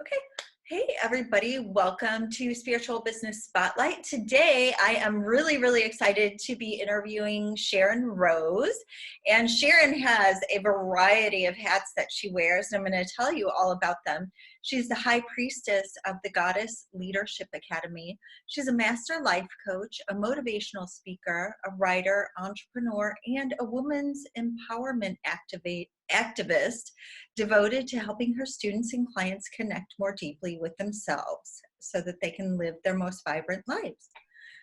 Okay. Hey, everybody. Welcome to Spiritual Business Spotlight. Today, I am really excited to be interviewing Sharon Rose. And Sharon has a variety of hats that she wears, and I'm going to tell you all about them. She's the High Priestess of the Goddess Leadership Academy. She's a master life coach, a motivational speaker, a writer, entrepreneur, and a women's empowerment activist devoted to helping her students and clients connect more deeply with themselves so that they can live their most vibrant lives.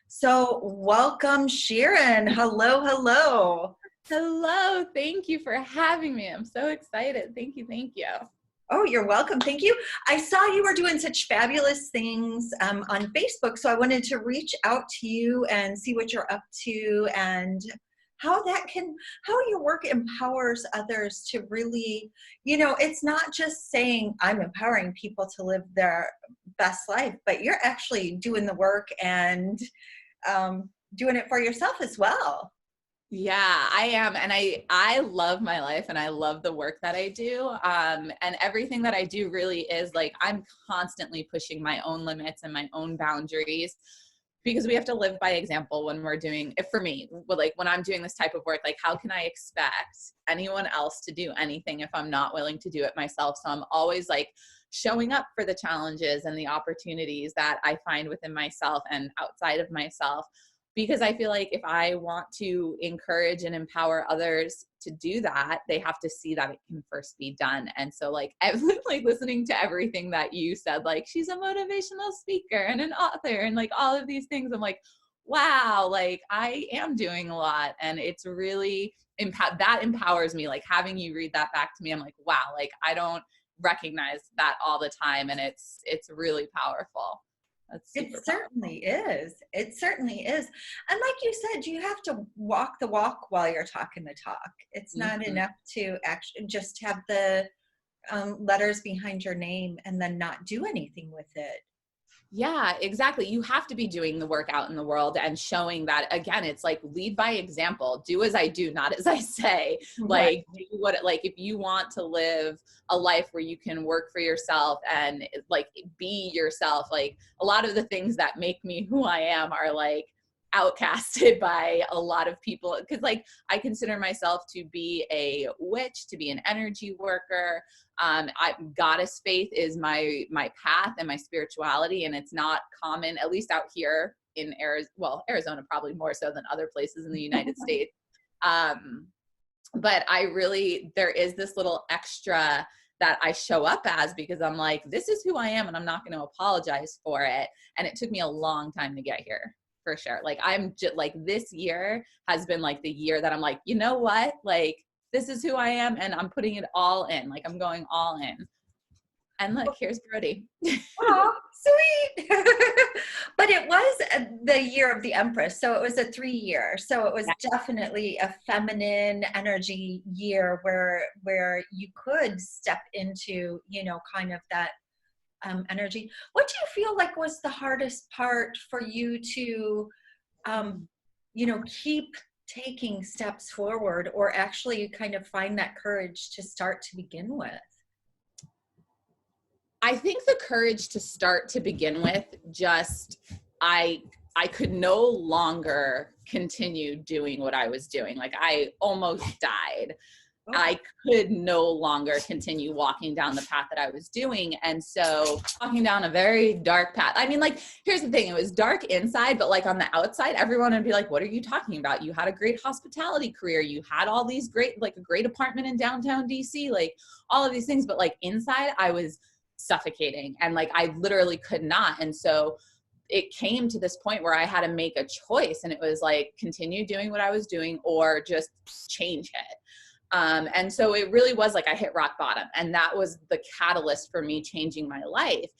So welcome, Sharon. Hello. Hello. Thank you for having me. I'm so excited. Thank you. Oh, you're welcome. Thank you. I saw you were doing such fabulous things on Facebook, so I wanted to reach out to you and see what you're up to and how your work empowers others to really, it's not just saying I'm empowering people to live their best life, but you're actually doing the work and doing it for yourself as well. Yeah, I am. And I love my life and I love the work that I do. And everything that I do really is like, I'm constantly pushing my own limits and my own boundaries because we have to live by example when we're doing it. For me, like when I'm doing this type of work, like how can I expect anyone else to do anything if I'm not willing to do it myself? So I'm always like showing up for the challenges and the opportunities that I find within myself and outside of myself. Because I feel like if I want to encourage and empower others to do that, they have to see that it can first be done. And so like listening to everything that you said, like she's a motivational speaker and an author and like all of these things, I'm like, wow, like I am doing a lot. And it's really that empowers me. Like having you read that back to me, I'm like, wow, like I don't recognize that all the time. And it's really powerful. It certainly is. It certainly is. And like you said, you have to walk the walk while you're talking the talk. It's not enough to actually just have the letters behind your name and then not do anything with it. Yeah, exactly. You have to be doing the work out in the world and showing that, again, it's like lead by example, do as I do, not as I say. Right. Like do what, like if you want to live a life where you can work for yourself and like be yourself, like a lot of the things that make me who I am are like outcasted by a lot of people. Cause like I consider myself to be a witch, to be an energy worker. Goddess faith is my path and my spirituality, and it's not common, at least out here in Arizona. Well, Arizona probably more so than other places in the United States. But there is this little extra that I show up as because I'm like, this is who I am, and I'm not going to apologize for it. And it took me a long time to get here. For sure. Like I'm just like, this year has been like the year that I'm like, you know what? Like, this is who I am and I'm putting it all in. Like I'm going all in. And look, here's Brody. Oh, sweet. But it was the year of the Empress. So it was a 3-year. So it was definitely a feminine energy year where you could step into, kind of that energy. What do you feel like was the hardest part for you to, keep taking steps forward or actually kind of find that courage to start to begin with? I think the courage to start to begin with, just I could no longer continue doing what I was doing. Like I almost died. I could no longer continue walking down the path that I was doing. And so walking down a very dark path. I mean, like, here's the thing. It was dark inside, but like on the outside, everyone would be like, what are you talking about? You had a great hospitality career. You had all these like a great apartment in downtown DC, like all of these things. But like inside, I was suffocating and like, I literally could not. And so it came to this point where I had to make a choice, and it was like, continue doing what I was doing or just change it. And so it really was like I hit rock bottom, and that was the catalyst for me changing my life.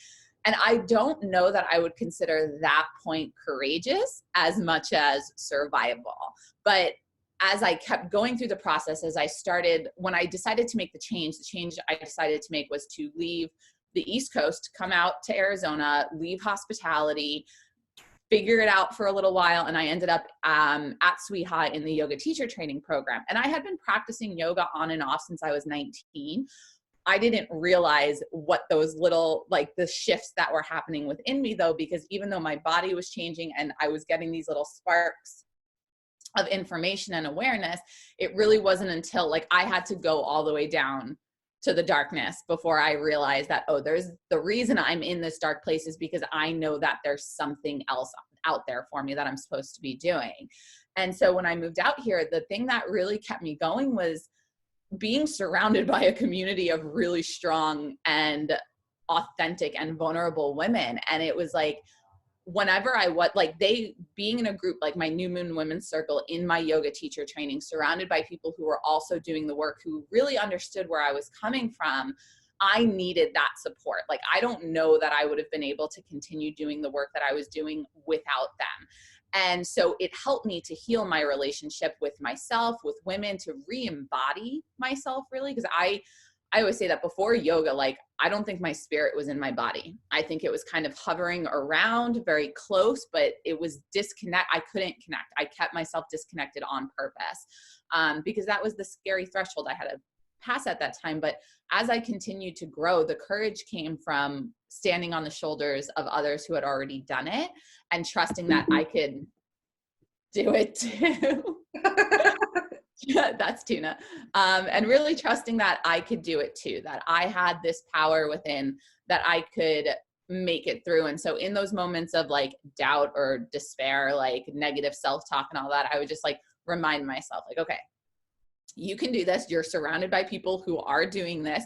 And I don't know that I would consider that point courageous as much as survival. But as I kept going through the process, when I decided to make the change I decided to make was to leave the East Coast, come out to Arizona, leave hospitality, figure it out for a little while. And I ended up at Sweet High in the yoga teacher training program. And I had been practicing yoga on and off since I was 19. I didn't realize what those little, like the shifts that were happening within me though, because even though my body was changing and I was getting these little sparks of information and awareness, it really wasn't until like I had to go all the way down to the darkness before I realized that, oh, there's the reason I'm in this dark place is because I know that there's something else out there for me that I'm supposed to be doing. And so when I moved out here, the thing that really kept me going was being surrounded by a community of really strong and authentic and vulnerable women. And it was like, whenever I was like being in a group, like my New Moon Women's Circle in my yoga teacher training, surrounded by people who were also doing the work, who really understood where I was coming from, I needed that support. Like, I don't know that I would have been able to continue doing the work that I was doing without them. And so it helped me to heal my relationship with myself, with women, to re-embody myself really. Because I always say that before yoga, like, I don't think my spirit was in my body. I think it was kind of hovering around very close, but it was I couldn't connect. I kept myself disconnected on purpose because that was the scary threshold I had to pass at that time. But as I continued to grow, the courage came from standing on the shoulders of others who had already done it and trusting that I could do it too. Yeah, that's Tuna. And really trusting that I could do it too, that I had this power within, that I could make it through. And so in those moments of like doubt or despair, like negative self-talk and all that, I would just like remind myself like, okay, you can do this. You're surrounded by people who are doing this.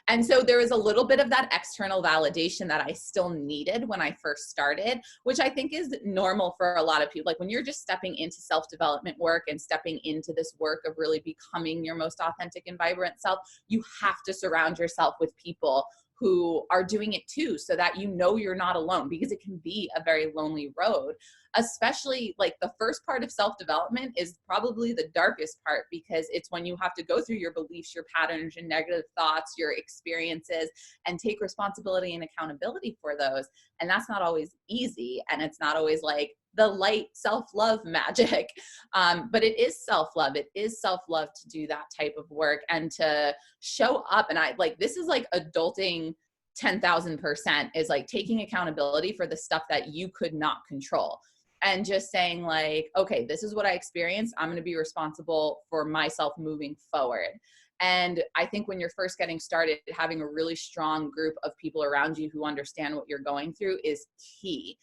And so there was a little bit of that external validation that I still needed when I first started, which I think is normal for a lot of people. Like when you're just stepping into self-development work and stepping into this work of really becoming your most authentic and vibrant self, you have to surround yourself with people who are doing it too, so that you know you're not alone, because it can be a very lonely road. Especially like the first part of self-development is probably the darkest part, because it's when you have to go through your beliefs, your patterns, your negative thoughts, your experiences, and take responsibility and accountability for those. And that's not always easy. And it's not always like the light self-love magic. But it is self-love. It is self-love to do that type of work and to show up. And I like, this is like adulting 10,000%, is like taking accountability for the stuff that you could not control. And just saying like, okay, this is what I experienced. I'm going to be responsible for myself moving forward. And I think when you're first getting started, having a really strong group of people around you who understand what you're going through is key.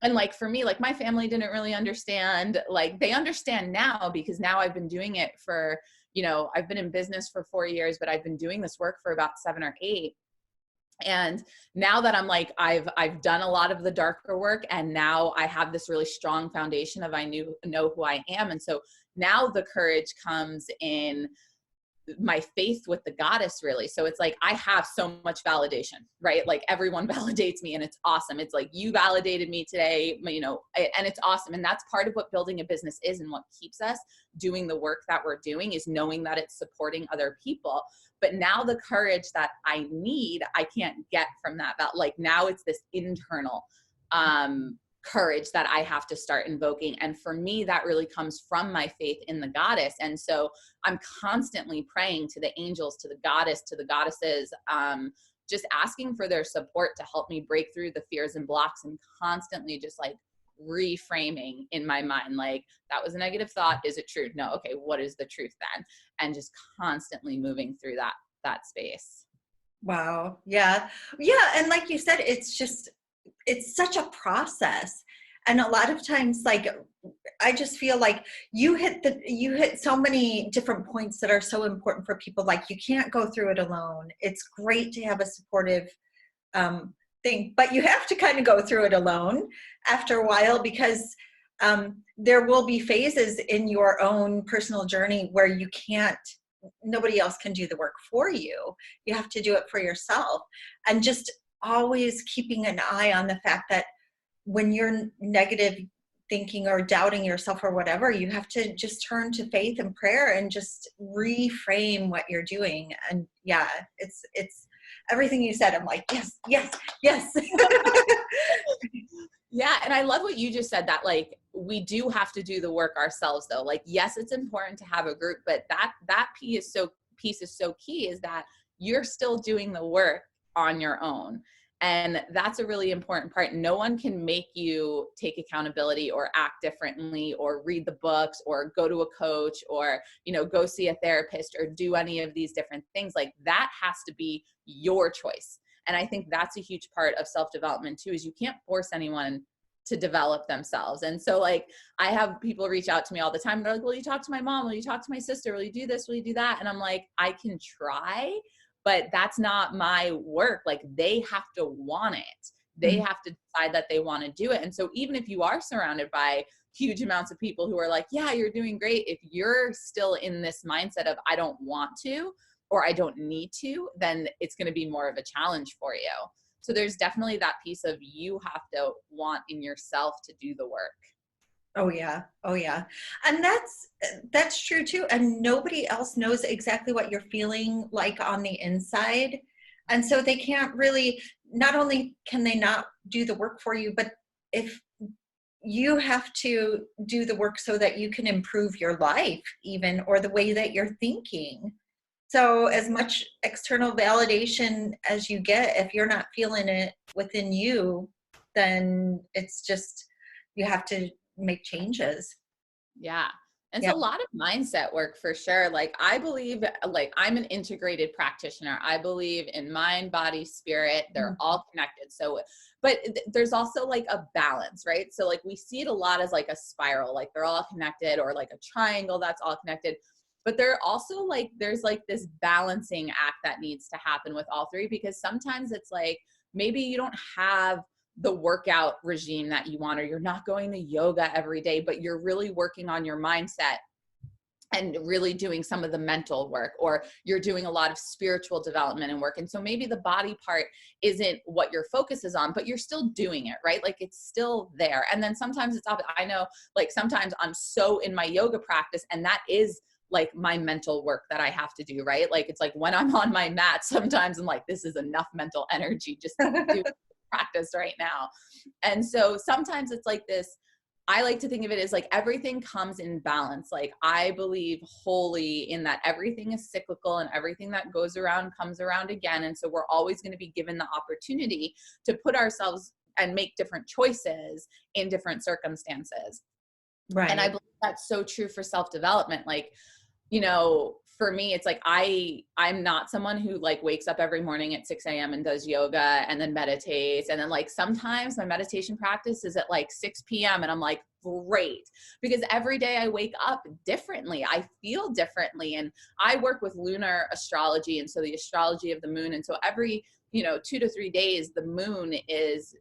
And like for me, like my family didn't really understand. Like they understand now, because now I've been doing it for, you know, I've been in business for 4 years, but I've been doing this work for about 7 or 8. And now that I'm like, I've done a lot of the darker work, and now I have this really strong foundation of know who I am. And so now the courage comes in my faith with the goddess, really. So it's like, I have so much validation, right? Like everyone validates me, and it's awesome. It's like, you validated me today, you know, and it's awesome. And that's part of what building a business is, and what keeps us doing the work that we're doing, is knowing that it's supporting other people. But now the courage that I need, I can't get from that. Like now it's this internal courage that I have to start invoking. And for me, that really comes from my faith in the goddess. And so I'm constantly praying to the angels, to the goddess, to the goddesses, just asking for their support to help me break through the fears and blocks, and constantly just like reframing in my mind, like, that was a negative thought. Is it true? No. Okay. What is the truth then? And just constantly moving through that space. Wow. Yeah. Yeah. And like you said, it's such a process. And a lot of times, like, I just feel like you hit so many different points that are so important for people. Like, you can't go through it alone. It's great to have a supportive thing, but you have to kind of go through it alone after a while, because there will be phases in your own personal journey where nobody else can do the work for you. You have to do it for yourself. And just always keeping an eye on the fact that when you're negative thinking or doubting yourself or whatever, you have to just turn to faith and prayer and just reframe what you're doing. And yeah, it's everything you said. I'm like, yes, yes, yes. Yeah. And I love what you just said, that like, we do have to do the work ourselves though. Like, yes, it's important to have a group, but that piece is so key, is that you're still doing the work on your own. And that's a really important part. No one can make you take accountability or act differently or read the books or go to a coach or, go see a therapist or do any of these different things. Like, that has to be your choice. And I think that's a huge part of self-development too, is you can't force anyone to develop themselves. And so, like, I have people reach out to me all the time. They're like, will you talk to my mom? Will you talk to my sister? Will you do this? Will you do that? And I'm like, I can try, but that's not my work. Like, they have to want it. They have to decide that they want to do it. And so even if you are surrounded by huge amounts of people who are like, yeah, you're doing great, if you're still in this mindset of I don't want to, or I don't need to, then it's going to be more of a challenge for you. So there's definitely that piece of you have to want in yourself to do the work. Oh yeah. Oh yeah. And that's true too. And nobody else knows exactly what you're feeling like on the inside. And so they can't really, not only can they not do the work for you, but if you have to do the work so that you can improve your life even, or the way that you're thinking. So as much external validation as you get, if you're not feeling it within you, then it's just, you have to make changes. Yeah. And Yeah. it's a lot of mindset work for sure. Like, I believe, like, I'm an integrated practitioner. I believe in mind, body, spirit. They're all connected. So, but there's also like a balance, right? So like, we see it a lot as like a spiral, like they're all connected, or like a triangle that's all connected. But there are also like, there's like this balancing act that needs to happen with all three, because sometimes it's like, maybe you don't have the workout regime that you want, or you're not going to yoga every day, but you're really working on your mindset and really doing some of the mental work, or you're doing a lot of spiritual development and work. And so maybe the body part isn't what your focus is on, but you're still doing it, right? Like, it's still there. And then sometimes it's, I know, like, sometimes I'm so in my yoga practice, and that is like my mental work that I have to do, right? Like, it's like when I'm on my mat, sometimes I'm like, this is enough mental energy just to do practice right now. And so sometimes it's like this, I like to think of it as like everything comes in balance. Like, I believe wholly in that everything is cyclical, and everything that goes around comes around again. And so we're always going to be given the opportunity to put ourselves and make different choices in different circumstances. Right. And I believe that's so true for self-development. Like, for me, it's like, I'm not someone who like wakes up every morning at 6 a.m. and does yoga and then meditates. And then like, sometimes my meditation practice is at like 6 p.m. and I'm like, great. Because every day I wake up differently. I feel differently. And I work with lunar astrology. And so the astrology of the moon. And so every, 2 to 3 days, the moon is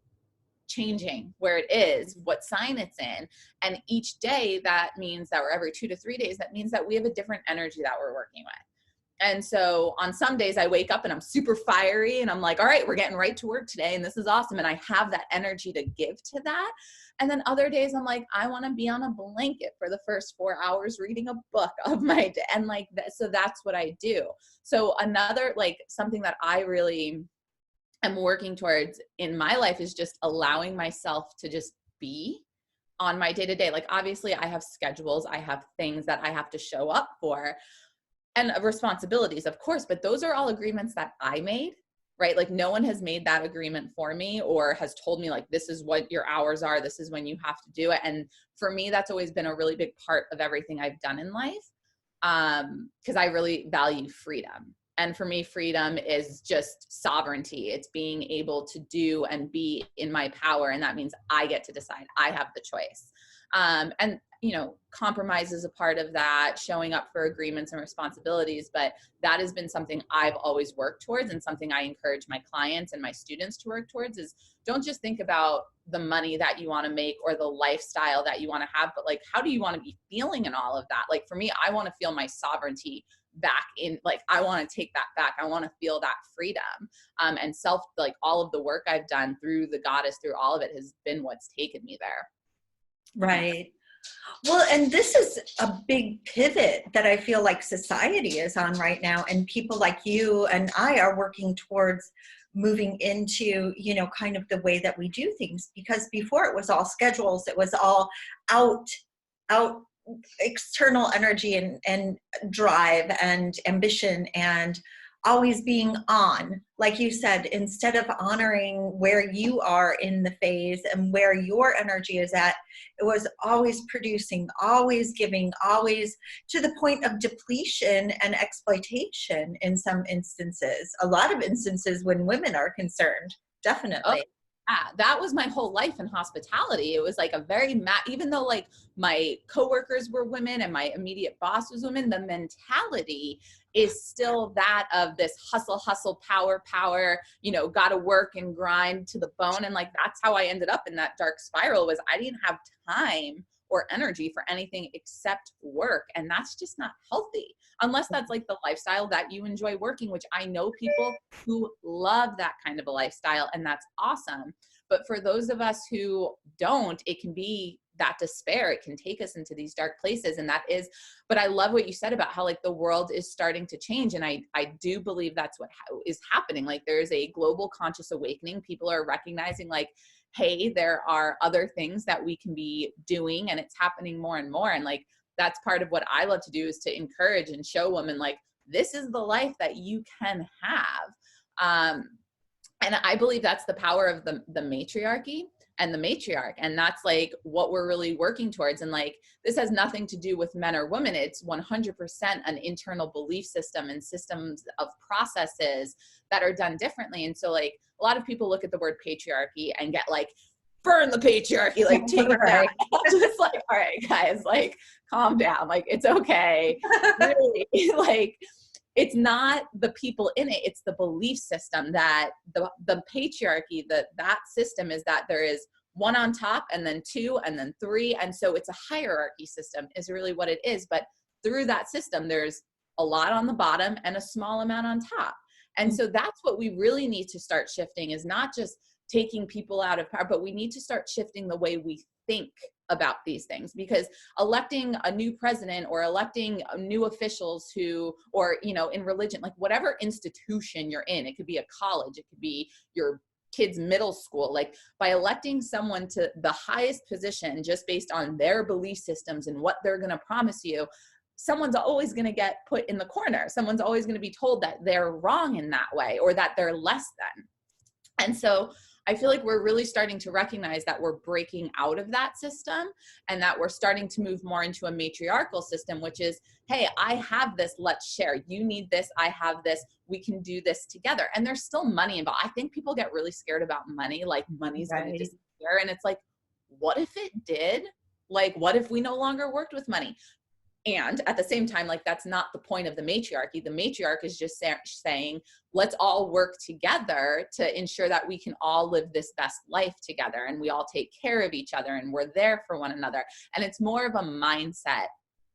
changing where it is, what sign it's in. And each day, that means that, or every 2 to 3 days, that means that we have a different energy that we're working with. And so on some days I wake up and I'm super fiery and I'm like, all right, we're getting right to work today, and this is awesome. And I have that energy to give to that. And then other days I'm like, I want to be on a blanket for the first 4 hours reading a book of my day. And like that, so that's what I do. So another, like, something that I really am working towards in my life is just allowing myself to just be on my day-to-day. Like, obviously I have schedules, I have things that I have to show up for, and responsibilities, of course, but those are all agreements that I made, right? Like, no one has made that agreement for me or has told me like, this is what your hours are, this is when you have to do it. And for me, that's always been a really big part of everything I've done in life, because I really value freedom. And for me, freedom is just sovereignty. It's being able to do and be in my power. And that means I get to decide. I have the choice. And, compromise is a part of that, showing up for agreements and responsibilities. But that has been something I've always worked towards, and something I encourage my clients and my students to work towards is, don't just think about the money that you want to make or the lifestyle that you want to have, but like, how do you want to be feeling in all of that? Like, for me, I want to feel my sovereignty back in, like, I want to take that back. I want to feel that freedom. And like, all of the work I've done through the goddess, through all of it, has been what's taken me there. Right. Well, and this is a big pivot that I feel like society is on right now. And people like you and I are working towards moving into, kind of the way that we do things, because before it was all schedules, it was all out external energy and drive and ambition and always being on, like you said, instead of honoring where you are in the phase and where your energy is at, it was always producing, always giving, always to the point of depletion and exploitation in some instances, a lot of instances when women are concerned, definitely. Yeah, that was my whole life in hospitality. It was like a very, even though like my coworkers were women and my immediate boss was women, the mentality is still that of this hustle, hustle, power, power, you know, got to work and grind to the bone. And like, that's how I ended up in that dark spiral, was I didn't have time or energy for anything except work. And that's just not healthy, unless that's like the lifestyle that you enjoy working, which I know people who love that kind of a lifestyle, and that's awesome. But for those of us who don't, it can be that despair. It can take us into these dark places. And that is, but I love what you said about how like the world is starting to change. And I do believe that's what is happening. Like there's a global conscious awakening. People are recognizing like, hey, there are other things that we can be doing, and it's happening more and more. And like, that's part of what I love to do, is to encourage and show women like, this is the life that you can have. And I believe that's the power of the matriarchy and the matriarch. And that's like what we're really working towards. And like, this has nothing to do with men or women. It's 100% an internal belief system and systems of processes that are done differently. And so like a lot of people look at the word patriarchy and get like, burn the patriarchy, like take it down. Just like, all right, guys, like calm down. Like, it's okay. Really, like, it's not the people in it, it's the belief system that the patriarchy, that system is that there is one on top and then two and then three. And so it's a hierarchy system is really what it is. But through that system, there's a lot on the bottom and a small amount on top. And so that's what we really need to start shifting, is not just taking people out of power, but we need to start shifting the way we think about these things. Because electing a new president or electing new officials who, or, you know, in religion, like whatever institution you're in, it could be a college, it could be your kids' middle school, like by electing someone to the highest position just based on their belief systems and what they're going to promise you, someone's always going to get put in the corner. Someone's always going to be told that they're wrong in that way, or that they're less than. And so I feel like we're really starting to recognize that we're breaking out of that system, and that we're starting to move more into a matriarchal system, which is, hey, I have this, let's share. You need this, I have this, we can do this together. And there's still money involved. I think people get really scared about money, like money's going to disappear. And it's like, what if it did? Like, what if we no longer worked with money? And at the same time, like, that's not the point of the matriarchy. The matriarch is just saying, let's all work together to ensure that we can all live this best life together, and we all take care of each other, and we're there for one another. And it's more of a mindset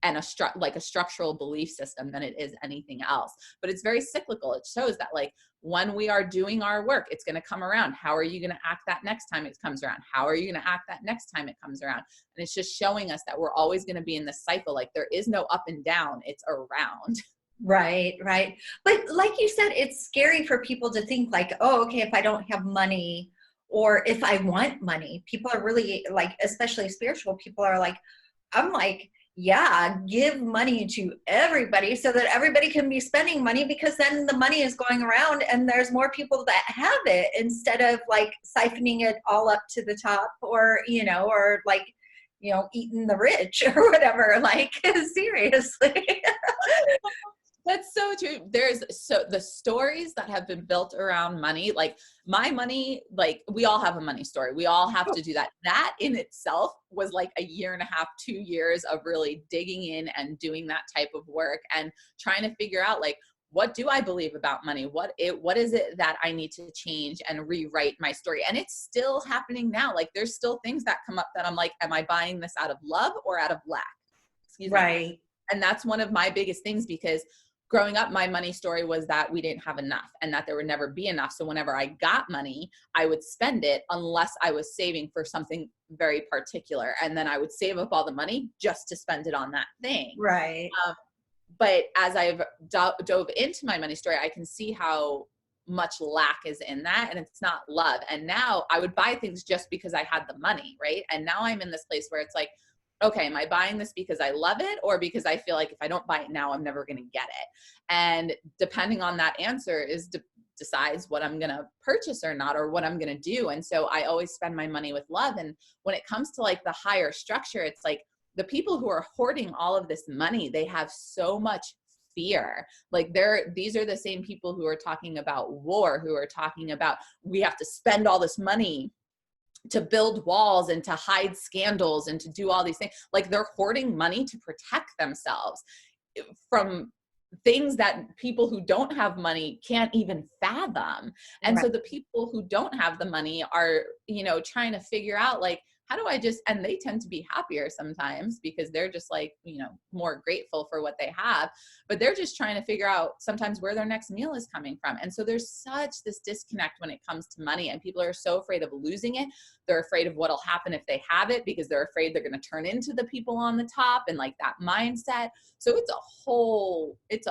and a structural belief system than it is anything else. But it's very cyclical. It shows that like when we are doing our work, it's going to come around. How are you going to act that next time it comes around? How are you going to act that next time it comes around? And it's just showing us that we're always going to be in this cycle. Like there is no up and down, it's around. Right, right. But like you said, it's scary for people to think like, oh, okay, if I don't have money, or if I want money, people are really like, especially spiritual people are like, I'm like, yeah, give money to everybody so that everybody can be spending money, because then the money is going around and there's more people that have it, instead of like siphoning it all up to the top, or, you know, or like, you know, eating the rich or whatever. Like, seriously. That's so true. There's the stories that have been built around money, like my money, like we all have a money story. We all have to do that. That in itself was like a year and a half, 2 years of really digging in and doing that type of work and trying to figure out like, what do I believe about money? What is it that I need to change and rewrite my story? And it's still happening now. Like there's still things that come up that I'm like, am I buying this out of love or out of lack? Excuse me. Right. And that's one of my biggest things, because growing up, my money story was that we didn't have enough and that there would never be enough. So whenever I got money, I would spend it unless I was saving for something very particular. And then I would save up all the money just to spend it on that thing. Right. But as I've dove into my money story, I can see how much lack is in that, and it's not love. And now I would buy things just because I had the money, right? And now I'm in this place where it's like, okay, am I buying this because I love it, or because I feel like if I don't buy it now, I'm never going to get it? And depending on that answer decides what I'm going to purchase or not, or what I'm going to do. And so I always spend my money with love. And when it comes to like the higher structure, it's like the people who are hoarding all of this money, they have so much fear. Like these are the same people who are talking about war, who are talking about, we have to spend all this money to build walls and to hide scandals and to do all these things. Like they're hoarding money to protect themselves from things that people who don't have money can't even fathom. And Right. so the people who don't have the money are, trying to figure out like, how do I and they tend to be happier sometimes because they're just like, more grateful for what they have, but they're just trying to figure out sometimes where their next meal is coming from. And so there's such this disconnect when it comes to money, and people are so afraid of losing it. They're afraid of what'll happen if they have it because they're afraid they're going to turn into the people on the top and like that mindset. So it's a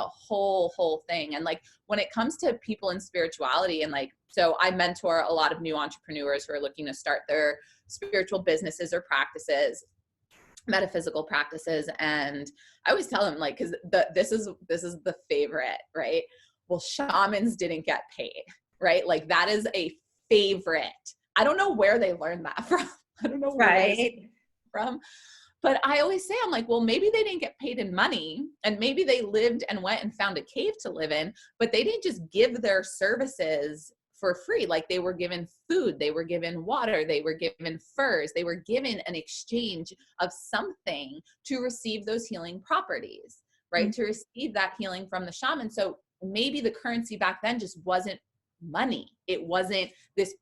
whole thing. And like when it comes to people in spirituality and like, so I mentor a lot of new entrepreneurs who are looking to start their spiritual businesses or practices, metaphysical practices. And I always tell them like, cause this is the favorite, right? Well, shamans didn't get paid, right? Like that is a favorite. I don't know where they learned that from. I don't know where Right. from. But I always say, I'm like, well, maybe they didn't get paid in money, and maybe they lived and went and found a cave to live in, but they didn't just give their services for free. Like they were given food, they were given water, they were given furs, they were given an exchange of something to receive those healing properties, right? To receive that healing from the shaman. So maybe the currency back then just wasn't money. It wasn't this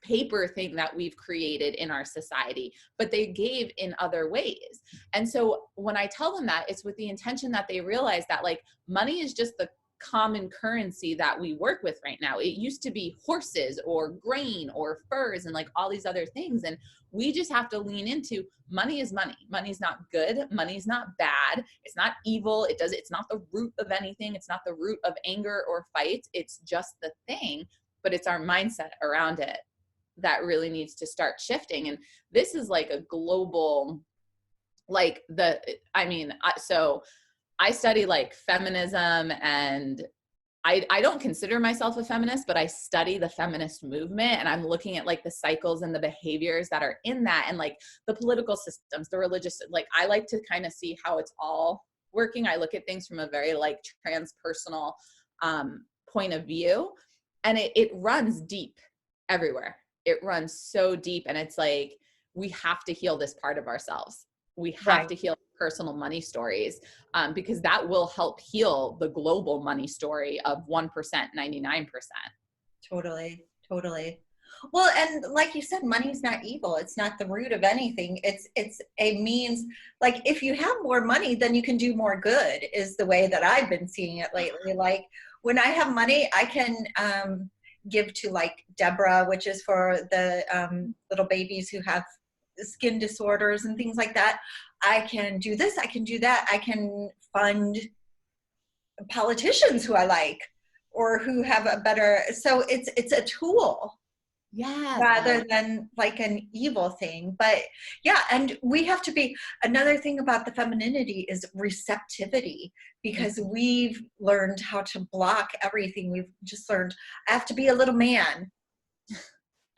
paper thing that we've created in our society, but they gave in other ways. And so when I tell them that, it's with the intention that they realize that like money is just the common currency that we work with right now. It used to be horses or grain or furs and like all these other things. And we just have to lean into money is money. Money's not good. Money's not bad. It's not evil. It's not the root of anything. It's not the root of anger or fight. It's just the thing, but it's our mindset around it that really needs to start shifting. And this is like a global, like so I study like feminism, and I don't consider myself a feminist, but I study the feminist movement, and I'm looking at like the cycles and the behaviors that are in that, and like the political systems, the religious, like I like to kind of see how it's all working. I look at things from a very like transpersonal point of view, and it runs deep everywhere. It runs so deep, and it's like, we have to heal this part of ourselves. We have to heal personal money stories, because that will help heal the global money story of 1%, 99%. Totally. Well, and like you said, money's not evil. It's not the root of anything. It's a means, like if you have more money, then you can do more good is the way that I've been seeing it lately. Like when I have money, I can give to like Deborah, which is for the little babies who have skin disorders and things like that. I can do this, I can do that. I can fund politicians who I like or who have a better, so it's a tool. Yes. Rather than like an evil thing. But yeah, and we have to be, another thing about the femininity is receptivity, because we've learned how to block everything. We've just learned I have to be a little man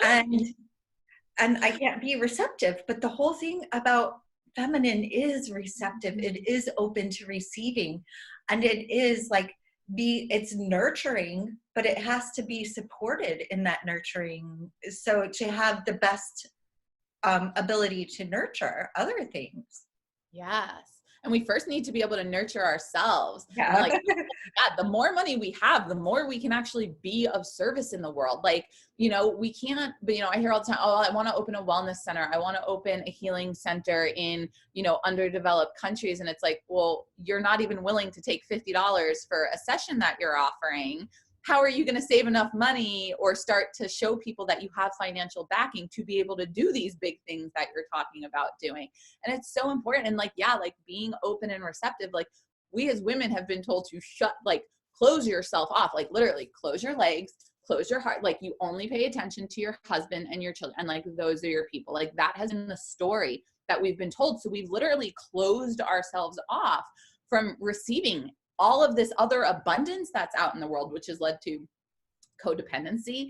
and I can't be receptive. But the whole thing about feminine is receptive. It is open to receiving, and it is like it's nurturing, but it has to be supported in that nurturing. So to have the best ability to nurture other things. Yes. And we first need to be able to nurture ourselves. Yeah. And like, yeah, the more money we have, the more we can actually be of service in the world. Like, we can't, but I hear all the time, oh, I want to open a wellness center. I want to open a healing center in, underdeveloped countries. And it's like, well, you're not even willing to take $50 for a session that you're offering. How are you going to save enough money or start to show people that you have financial backing to be able to do these big things that you're talking about doing? And it's so important. And like, yeah, like being open and receptive, like we as women have been told to close yourself off, like literally close your legs, close your heart. Like you only pay attention to your husband and your children. And like, those are your people. Like that has been the story that we've been told. So we've literally closed ourselves off from receiving all of this other abundance that's out in the world, which has led to codependency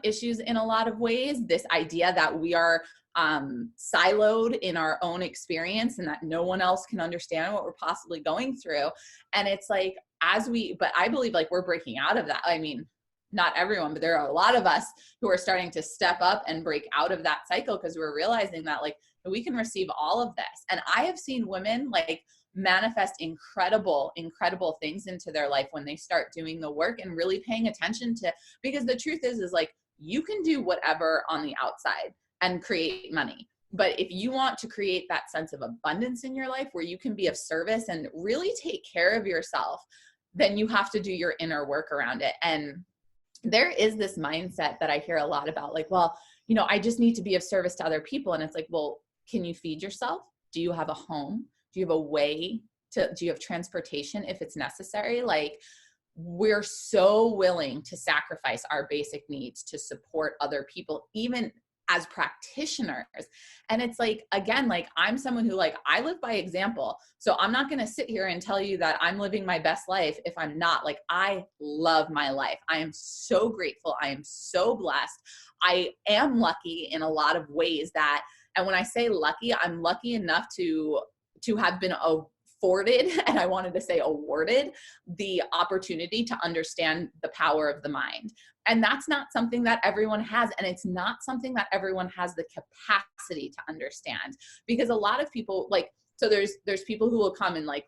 issues in a lot of ways. This idea that we are siloed in our own experience and that no one else can understand what we're possibly going through. And it's like, but I believe like we're breaking out of that. I mean, not everyone, but there are a lot of us who are starting to step up and break out of that cycle because we're realizing that like we can receive all of this. And I have seen women like manifest incredible things into their life when they start doing the work and really paying attention to, because the truth is like you can do whatever on the outside and create money. But if you want to create that sense of abundance in your life where you can be of service and really take care of yourself, then you have to do your inner work around it. And there is this mindset that I hear a lot about, like, well, you know, I just need to be of service to other people. And it's like, well, can you feed yourself? Do you have a home? Do you have a way to, do you have transportation if it's necessary? Like, we're so willing to sacrifice our basic needs to support other people, even as practitioners. And it's like, again, like I'm someone who like, I live by example. So I'm not going to sit here and tell you that I'm living my best life if I'm not. Like, I love my life. I am so grateful. I am so blessed. I am lucky in a lot of ways that, and when I say lucky, I'm lucky enough to have been afforded, and I wanted to say awarded, the opportunity to understand the power of the mind. And that's not something that everyone has. And it's not something that everyone has the capacity to understand, because a lot of people like, so there's people who will come and like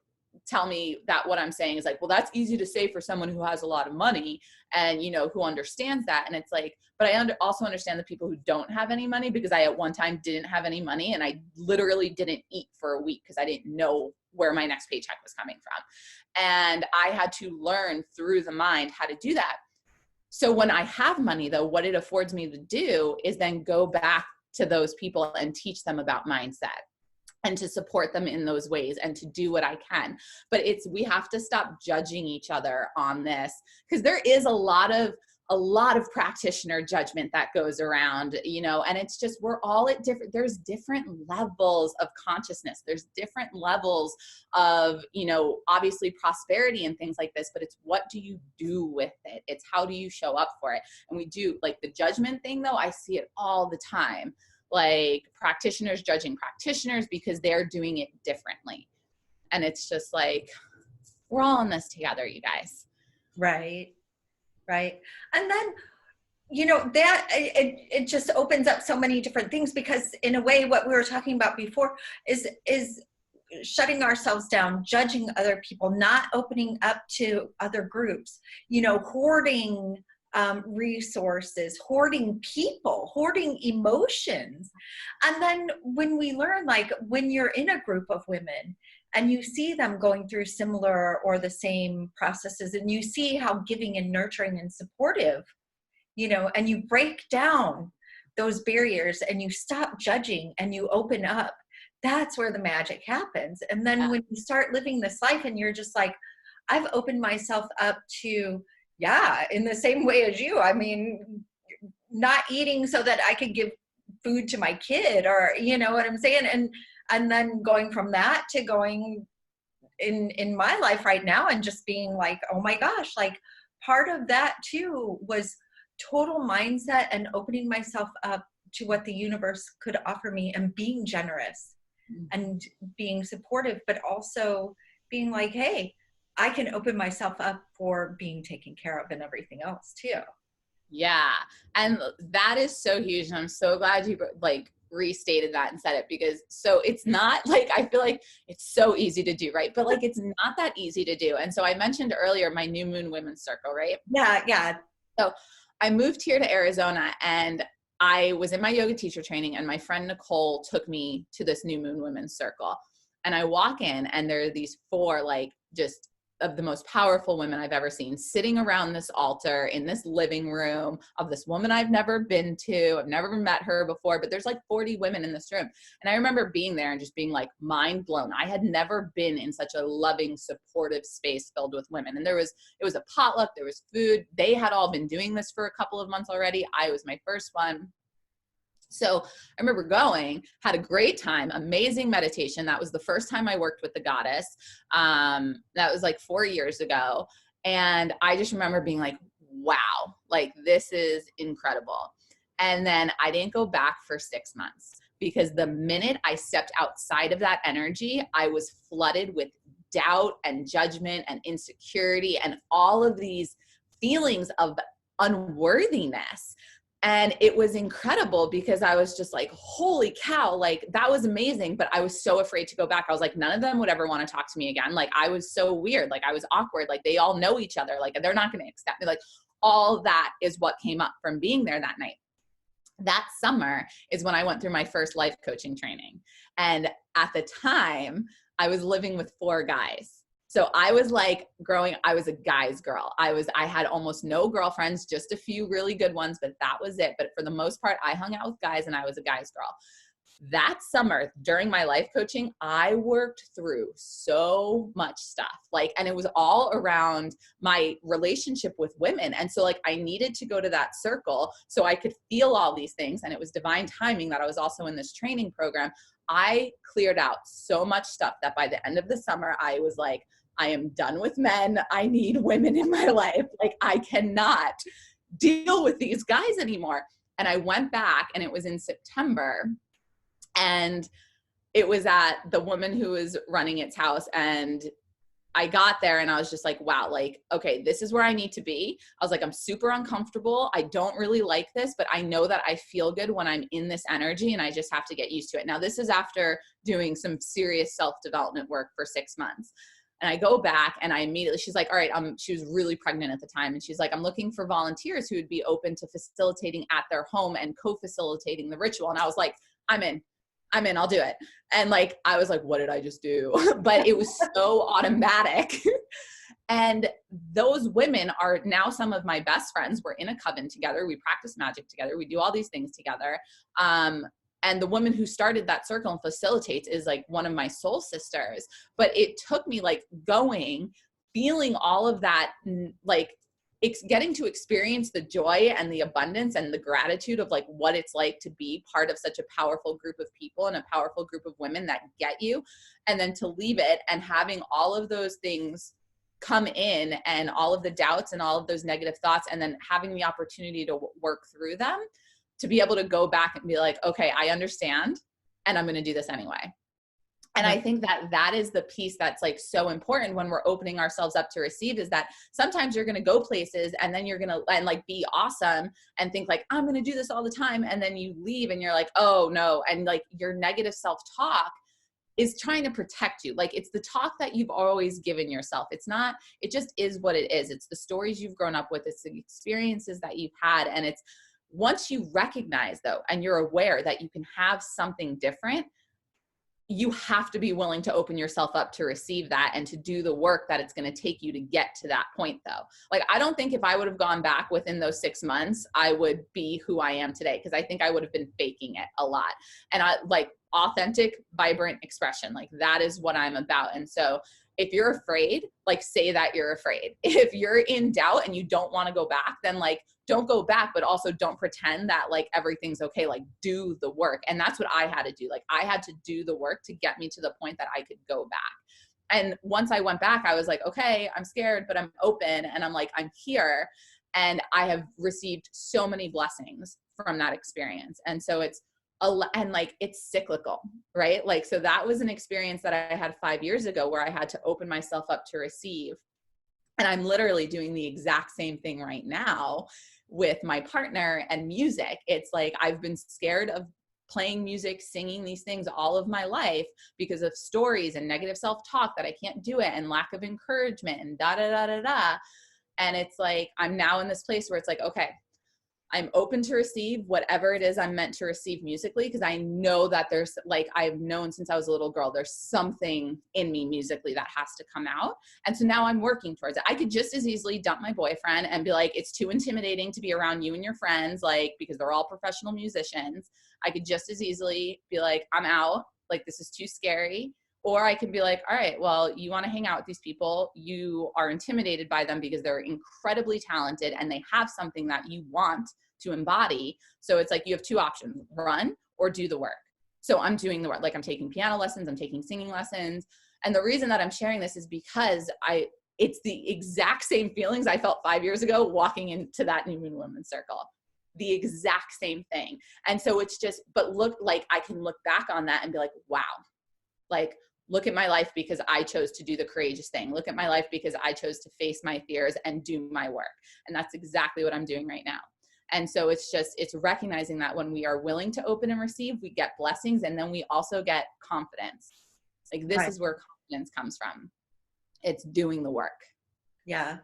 tell me that what I'm saying is like, well, that's easy to say for someone who has a lot of money and, you know, who understands that. And it's like, but I also understand the people who don't have any money, because I at one time didn't have any money and I literally didn't eat for a week because I didn't know where my next paycheck was coming from. And I had to learn through the mind how to do that. So when I have money though, what it affords me to do is then go back to those people and teach them about mindset and to support them in those ways and to do what I can. But we have to stop judging each other on this, because there is a lot of practitioner judgment that goes around, you know, and it's just, we're all at there's different levels of consciousness. There's different levels of, you know, obviously prosperity and things like this, but it's what do you do with it? It's how do you show up for it? And we do like the judgment thing though. I see it all the time. Like practitioners judging practitioners because they're doing it differently. And it's just like, we're all in this together, you guys. Right. Right. And then, you know, that it just opens up so many different things, because in a way, what we were talking about before is shutting ourselves down, judging other people, not opening up to other groups, you know, hoarding resources, hoarding people, hoarding emotions. And then when we learn, like when you're in a group of women and you see them going through similar or the same processes, and you see how giving and nurturing and supportive, you know, and you break down those barriers and you stop judging and you open up, that's where the magic happens. And then when you start living this life and you're just like, I've opened myself up to, yeah, in the same way as you. I mean, not eating so that I could give food to my kid, or, you know what I'm saying? And then going from that to going in my life right now and just being like, oh my gosh, like part of that too was total mindset and opening myself up to what the universe could offer me and being generous and being supportive, but also being like, hey, I can open myself up for being taken care of and everything else too. Yeah. And that is so huge. And I'm so glad you like restated that and said it, because so it's not like, I feel like it's so easy to do, right? But like, it's not that easy to do. And so I mentioned earlier, my New Moon Women's Circle, right? Yeah. Yeah. So I moved here to Arizona and I was in my yoga teacher training, and my friend Nicole took me to this New Moon Women's Circle. And I walk in and there are these 4, like just of the most powerful women I've ever seen sitting around this altar in this living room of this woman I've never been to. I've never met her before, but there's like 40 women in this room. And I remember being there and just being like mind blown. I had never been in such a loving, supportive space filled with women. And it was a potluck, there was food. They had all been doing this for a couple of months already. I was my first one. So I remember going, had a great time, amazing meditation. That was the first time I worked with the goddess. That was like 4 years ago. And I just remember being like, wow, like this is incredible. And then I didn't go back for 6 months because the minute I stepped outside of that energy, I was flooded with doubt and judgment and insecurity and all of these feelings of unworthiness. And it was incredible because I was just like, holy cow, like that was amazing. But I was so afraid to go back. I was like, none of them would ever want to talk to me again. Like I was so weird. Like I was awkward. Like they all know each other. Like they're not going to accept me. Like all that is what came up from being there that night. That summer is when I went through my first life coaching training. And at the time I was living with 4 guys. So I was like I was a guy's girl. I had almost no girlfriends, just a few really good ones, but that was it. But for the most part, I hung out with guys and I was a guy's girl. That summer during my life coaching, I worked through so much stuff, and it was all around my relationship with women. And so I needed to go to that circle so I could feel all these things. And it was divine timing that I was also in this training program. I cleared out so much stuff that by the end of the summer, I was like, I am done with men. I need women in my life. I cannot deal with these guys anymore. And I went back, and it was in September, and it was at the woman who was running its house. And I got there and I was just like, wow, okay, this is where I need to be. I was like, I'm super uncomfortable. I don't really like this, but I know that I feel good when I'm in this energy, and I just have to get used to it. Now, this is after doing some serious self-development work for 6 months. And I go back, and she's like, all right, she was really pregnant at the time. And she's like, I'm looking for volunteers who would be open to facilitating at their home and co-facilitating the ritual. And I was like, I'm in, I'll do it. And I was like, what did I just do? But it was so automatic. And those women are now some of my best friends. We're in a coven together. We practice magic together. We do all these things together. And the woman who started that circle and facilitates is one of my soul sisters. But it took me going, feeling all of that, getting to experience the joy and the abundance and the gratitude of what it's like to be part of such a powerful group of people and a powerful group of women that get you. And then to leave it and having all of those things come in, and all of the doubts and all of those negative thoughts, and then having the opportunity to work through them, to be able to go back and be like, okay, I understand, and I'm going to do this anyway. And I think that is the piece that's so important when we're opening ourselves up to receive, is that sometimes you're going to go places, and then you're going to be awesome and think I'm going to do this all the time. And then you leave and you're like, oh no. And your negative self-talk is trying to protect you. It's the talk that you've always given yourself. It's not, it just is what it is. It's the stories you've grown up with. It's the experiences that you've had. And it's, once you recognize though, and you're aware that you can have something different, you have to be willing to open yourself up to receive that and to do the work that it's going to take you to get to that point though. I don't think if I would have gone back within those 6 months, I would be who I am today. Cause I think I would have been faking it a lot. And I authentic, vibrant expression. That is what I'm about. And so if you're afraid, say that you're afraid. If you're in doubt and you don't want to go back, then don't go back, but also don't pretend that everything's okay. Do the work. And that's what I had to do. I had to do the work to get me to the point that I could go back. And once I went back, I was like, okay, I'm scared, but I'm open. And I'm I'm here. And I have received so many blessings from that experience. And so it's cyclical, right? So that was an experience that I had 5 years ago where I had to open myself up to receive. And I'm literally doing the exact same thing right now with my partner and music. It's I've been scared of playing music, singing these things all of my life because of stories and negative self-talk that I can't do it, and lack of encouragement, and da da da da da. And it's I'm now in this place where it's okay, I'm open to receive whatever it is I'm meant to receive musically, because I know that there's I've known since I was a little girl, there's something in me musically that has to come out. And so now I'm working towards it. I could just as easily dump my boyfriend and be it's too intimidating to be around you and your friends, because they're all professional musicians. I could just as easily be I'm out, this is too scary. Or I can be like, all right, well, you want to hang out with these people. You are intimidated by them because they're incredibly talented and they have something that you want to embody. So it's like you have two options, run or do the work. So I'm doing the work, like I'm taking piano lessons, I'm taking singing lessons. And the reason that I'm sharing this is because it's the exact same feelings I felt 5 years ago walking into that New Moon Women's Circle. The exact same thing. And so it's just, but look, like I can look back on that and be like, wow, like, look at my life because I chose to do the courageous thing. Look at my life because I chose to face my fears and do my work. And that's exactly what I'm doing right now. And so it's recognizing that when we are willing to open and receive, we get blessings. And then we also get confidence. Like this is where confidence comes from. It's doing the work. Yeah.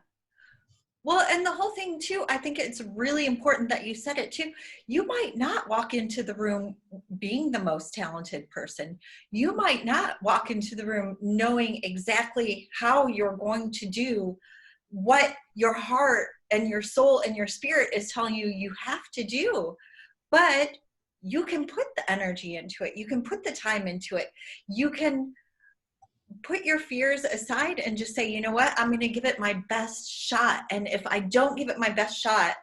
Well, and the whole thing too, I think it's really important that you said it too. You might not walk into the room being the most talented person. You might not walk into the room knowing exactly how you're going to do what your heart and your soul and your spirit is telling you you have to do. But you can put the energy into it. You can put the time into it. You can put your fears aside and just say, you know what, I'm going to give it my best shot. And if I don't give it my best shot,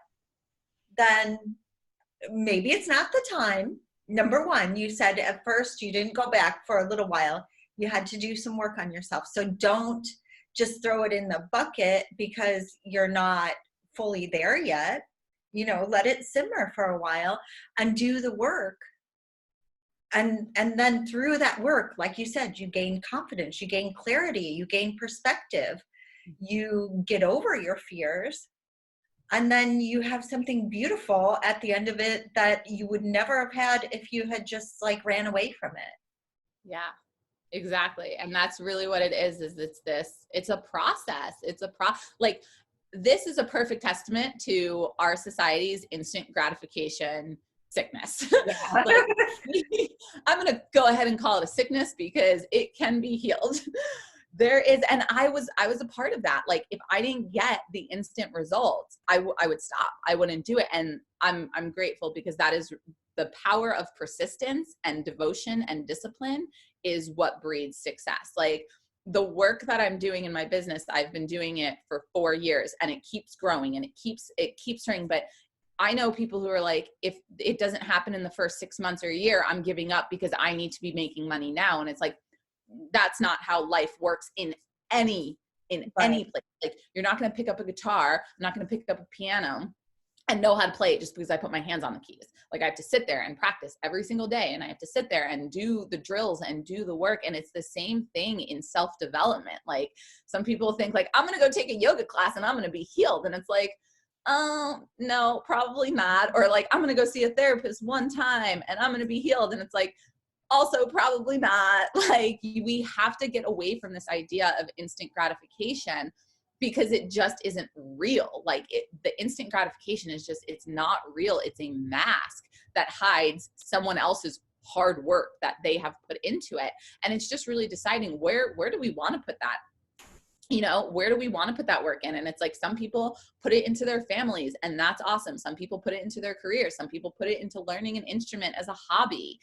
then maybe it's not the time. Number one, you said at first you didn't go back for a little while. You had to do some work on yourself. So don't just throw it in the bucket because you're not fully there yet. You know, let it simmer for a while and do the work. And then through that work, like you said, you gain confidence, you gain clarity, you gain perspective, you get over your fears, and then you have something beautiful at the end of it that you would never have had if you had just like ran away from it. Yeah, exactly. And that's really what it is it's a process. Like this is a perfect testament to our society's instant gratification sickness. Yeah. Like, I'm going to go ahead and call it a sickness because it can be healed. And I was a part of that. Like if I didn't get the instant results, I would stop. I wouldn't do it. And I'm grateful because that is the power of persistence and devotion and discipline is what breeds success. Like the work that I'm doing in my business, I've been doing it for 4 years and it keeps growing and it keeps turning. But I know people who are like, if it doesn't happen in the first 6 months or a year, I'm giving up because I need to be making money now. And it's like, that's not how life works in any place. Like you're not going to pick up a guitar. I'm not going to pick up a piano and know how to play it just because I put my hands on the keys. Like I have to sit there and practice every single day. And I have to sit there and do the drills and do the work. And it's the same thing in self-development. Like some people think like, I'm going to go take a yoga class and I'm going to be healed. And it's like, no, probably not. Or like, I'm going to go see a therapist one time and I'm going to be healed. And it's like, also probably not. Like we have to get away from this idea of instant gratification because it just isn't real. Like the instant gratification is just, it's not real. It's a mask that hides someone else's hard work that they have put into it. And it's just really deciding where do we want to put that? You know, where do we want to put that work in? And it's like, some people put it into their families and that's awesome. Some people put it into their career. Some people put it into learning an instrument as a hobby.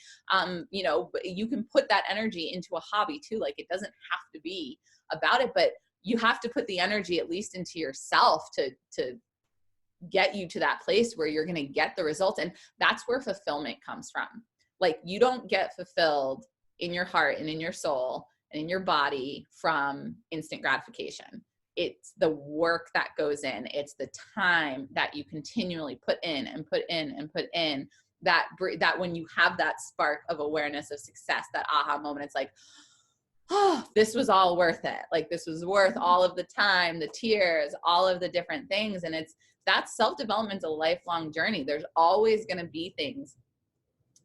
You know, but you can put that energy into a hobby too. Like it doesn't have to be about it, but you have to put the energy at least into yourself to get you to that place where you're going to get the results. And that's where fulfillment comes from. Like you don't get fulfilled in your heart and in your soul and in your body from instant gratification. It's the work that goes in. It's the time that you continually put in and put in and put in that when you have that spark of awareness of success, that aha moment, it's like, oh, this was all worth it. Like this was worth all of the time, the tears, all of the different things. And that self-development's a lifelong journey. There's always going to be things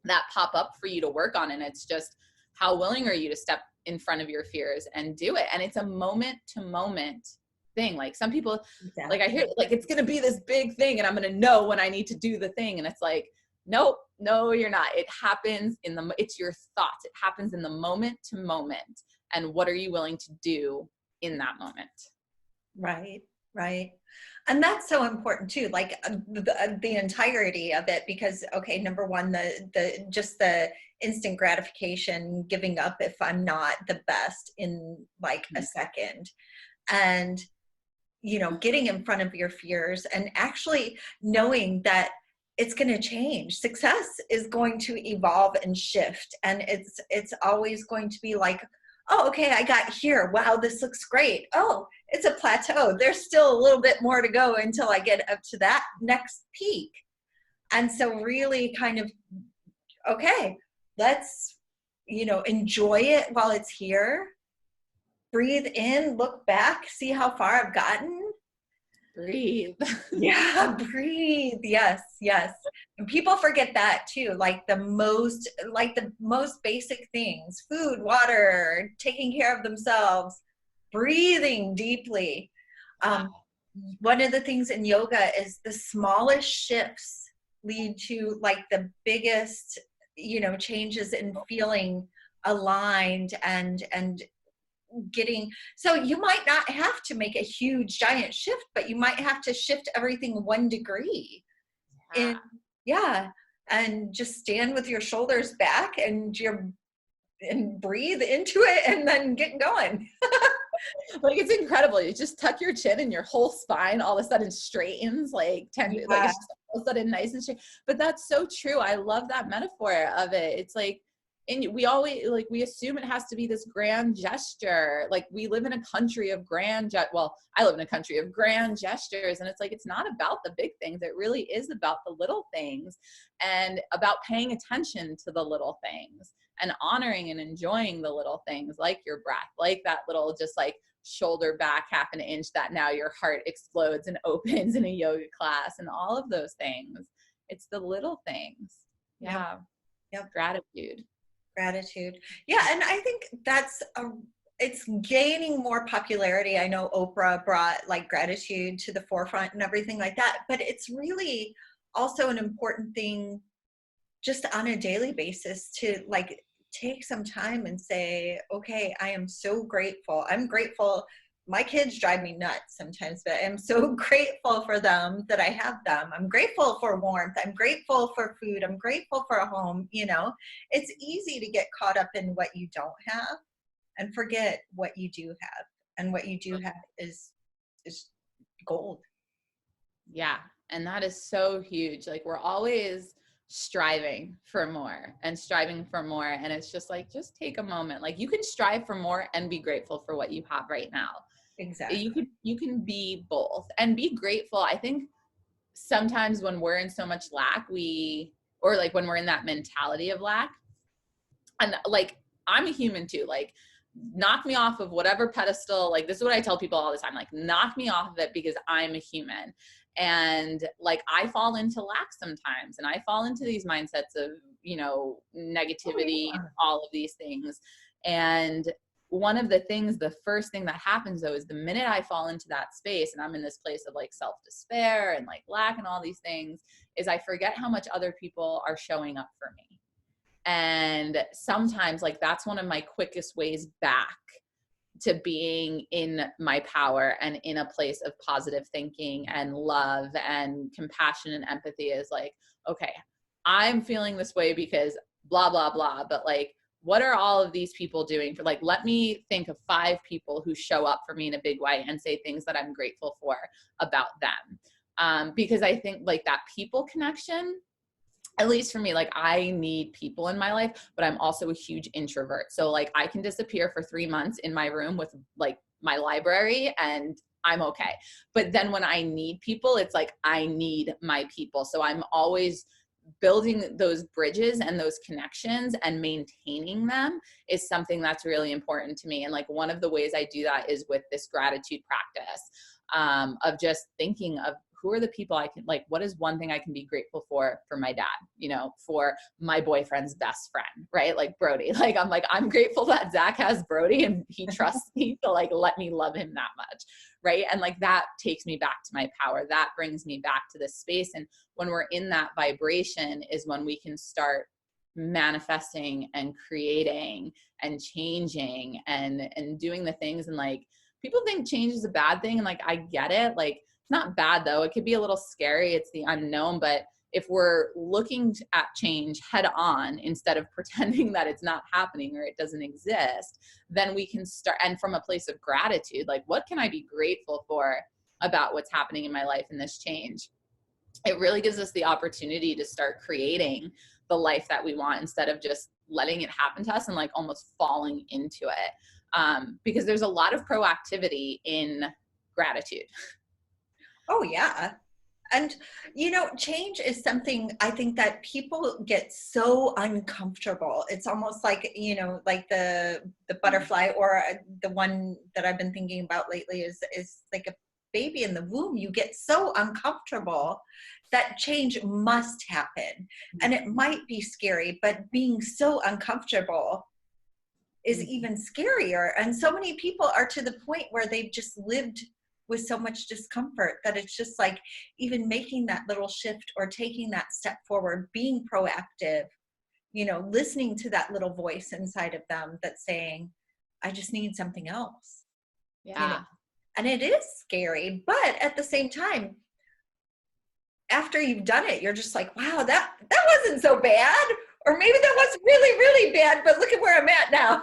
that pop up for you to work on. And it's just, how willing are you to step in front of your fears and do it? And it's a moment to moment thing. Like some people, like I hear, like it's going to be this big thing and I'm going to know when I need to do the thing. And it's like, nope, no, you're not. It happens it's your thoughts. It happens in the moment to moment. And what are you willing to do in that moment? Right, right. And that's so important too, like the entirety of it, because okay, number one, the just the instant gratification, giving up if I'm not the best in like a second, and you know, getting in front of your fears and actually knowing that it's going to change. Success is going to evolve and shift, and it's always going to be like, oh, okay, I got here. Wow, this looks great. Oh, it's a plateau. There's still a little bit more to go until I get up to that next peak. And so really kind of, okay, let's, you know, enjoy it while it's here. Breathe in, look back, see how far I've gotten. Breathe. Yeah, breathe. Yes, yes. And people forget that too. Like the most basic things, food, water, taking care of themselves, breathing deeply. One of the things in yoga is the smallest shifts lead to like the biggest, you know, changes in feeling aligned and getting, so you might not have to make a huge giant shift, but you might have to shift everything 1 degree in, yeah, and just stand with your shoulders back and breathe into it and then get going. Like it's incredible. You just tuck your chin and your whole spine all of a sudden straightens, like like it's just all of a sudden nice and straight. But that's so true. I love that metaphor of it. It's like, and we always like, we assume it has to be this grand gesture. Like we live in a country of well, I live in a country of grand gestures, and it's like, it's not about the big things. It really is about the little things and about paying attention to the little things and honoring and enjoying the little things, like your breath, like that little, just like shoulder back half an inch that now your heart explodes and opens in a yoga class, and all of those things. It's the little things. Yeah. Yep. Gratitude. Yeah. And I think it's gaining more popularity. I know Oprah brought like gratitude to the forefront and everything like that, but it's really also an important thing just on a daily basis to like take some time and say, okay, I am so grateful. I'm grateful. My kids drive me nuts sometimes, but I'm so grateful for them that I have them. I'm grateful for warmth. I'm grateful for food. I'm grateful for a home. You know, it's easy to get caught up in what you don't have and forget what you do have. And what you do have is gold. Yeah. And that is so huge. Like we're always striving for more and striving for more. And it's just like, just take a moment. Like you can strive for more and be grateful for what you have right now. Exactly. You can be both and be grateful. I think sometimes when we're in so much lack, or like when we're in that mentality of lack, and like, I'm a human too, like knock me off of whatever pedestal. Like this is what I tell people all the time, like knock me off of it because I'm a human. And like, I fall into lack sometimes, and I fall into these mindsets of, you know, negativity, all of these things. And one of the things, the first thing that happens though, is the minute I fall into that space and I'm in this place of like self-despair and like lack and all these things, is I forget how much other people are showing up for me. And sometimes like that's one of my quickest ways back to being in my power and in a place of positive thinking and love and compassion and empathy, is like, okay, I'm feeling this way because blah, blah, blah. But like, what are all of these people doing for, like, let me think of 5 people who show up for me in a big way and say things that I'm grateful for about them. Because I think like that people connection, at least for me, like I need people in my life, but I'm also a huge introvert. So like I can disappear for 3 months in my room with like my library and I'm okay. But then when I need people, it's like, I need my people. So I'm always building those bridges and those connections, and maintaining them is something that's really important to me. And like one of the ways I do that is with this gratitude practice, of just thinking of who are the people I can, like, what is one thing I can be grateful for my dad, you know, for my boyfriend's best friend, right? Like Brody, like, I'm grateful that Zach has Brody and he trusts me to like, let me love him that much. Right. And like, that takes me back to my power. That brings me back to this space. And when we're in that vibration is when we can start manifesting and creating and changing and doing the things. And like, people think change is a bad thing. And like, I get it. Like, not bad though. It could be a little scary. It's the unknown, but if we're looking at change head on instead of pretending that it's not happening or it doesn't exist, then we can start, and from a place of gratitude, like what can I be grateful for about what's happening in my life in this change? It really gives us the opportunity to start creating the life that we want instead of just letting it happen to us and like almost falling into it. Because there's a lot of proactivity in gratitude. Oh yeah. And, change is something I think that people get so uncomfortable. It's almost like, like the butterfly, or the one that I've been thinking about lately is like a baby in the womb. You get so uncomfortable that change must happen. And it might be scary, but being so uncomfortable is even scarier. And so many people are to the point where they've just lived with so much discomfort that it's just like even making that little shift or taking that step forward, being proactive, listening to that little voice inside of them that's saying, I just need something else. Yeah. And it is scary, but at the same time, after you've done it, you're just like, wow, that wasn't so bad. Or maybe that was really, really bad, but look at where I'm at now.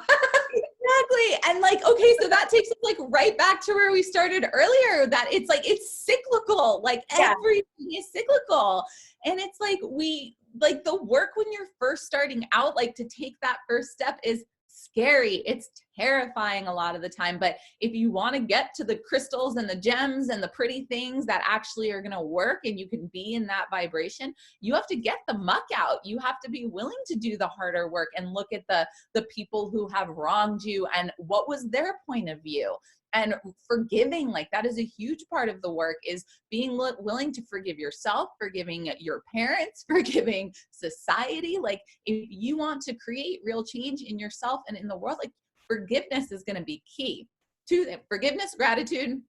Exactly. And like, okay, so that takes us like right back to where we started earlier, that it's like, it's cyclical, like everything is cyclical. And it's like, the work when you're first starting out, like to take that first step is scary. It's terrifying a lot of the time. But if you want to get to the crystals and the gems and the pretty things that actually are going to work and you can be in that vibration, you have to get the muck out. You have to be willing to do the harder work and look at the people who have wronged you and what was their point of view. And forgiving, like that is a huge part of the work, is being willing to forgive yourself, forgiving your parents, forgiving society. Like if you want to create real change in yourself and in the world, like forgiveness is going to be key to them. Forgiveness, gratitude,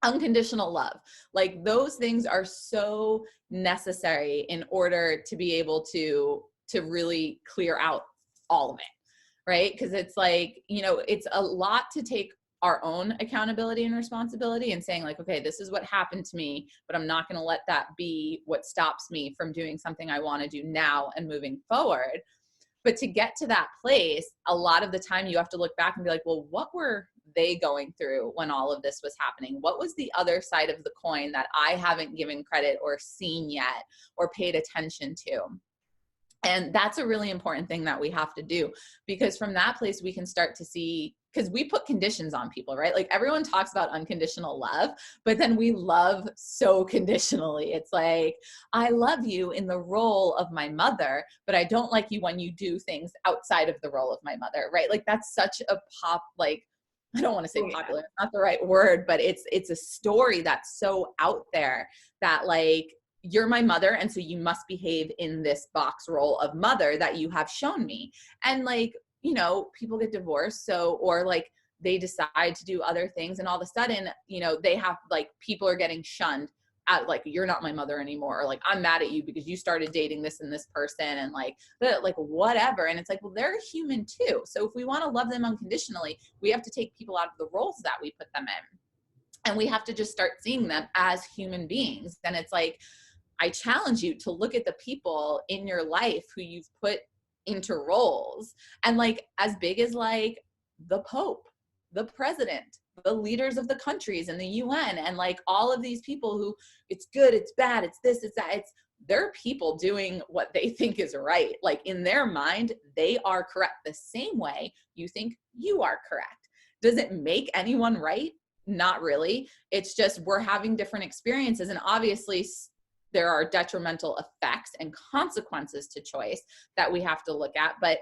unconditional love. Like those things are so necessary in order to be able to really clear out all of it. Right. Because it's like, it's a lot to take our own accountability and responsibility and saying like, okay, this is what happened to me, but I'm not going to let that be what stops me from doing something I want to do now and moving forward. But to get to that place, a lot of the time you have to look back and be like, well, what were they going through when all of this was happening? What was the other side of the coin that I haven't given credit or seen yet or paid attention to? And that's a really important thing that we have to do, because from that place we can start to see, because we put conditions on people, right? Like everyone talks about unconditional love, but then we love so conditionally. It's like, I love you in the role of my mother, but I don't like you when you do things outside of the role of my mother, right? Like that's such a I don't want to say popular, it's not the right word, but it's a story that's so out there that like, you're my mother, and so you must behave in this box role of mother that you have shown me. And like, people get divorced, or like they decide to do other things, and all of a sudden, they have like, people are getting shunned at like, you're not my mother anymore, or like, I'm mad at you because you started dating this and this person, and like whatever. And it's like, well, they're human too. So if we want to love them unconditionally, we have to take people out of the roles that we put them in, and we have to just start seeing them as human beings. And it's like, I challenge you to look at the people in your life who you've put into roles, and like as big as like the Pope, the president, the leaders of the countries and the UN, and like all of these people who it's good, it's bad, it's this, it's that, they're people doing what they think is right. Like in their mind, they are correct the same way you think you are correct. Does it make anyone right? Not really. It's just we're having different experiences, and obviously there are detrimental effects and consequences to choice that we have to look at. But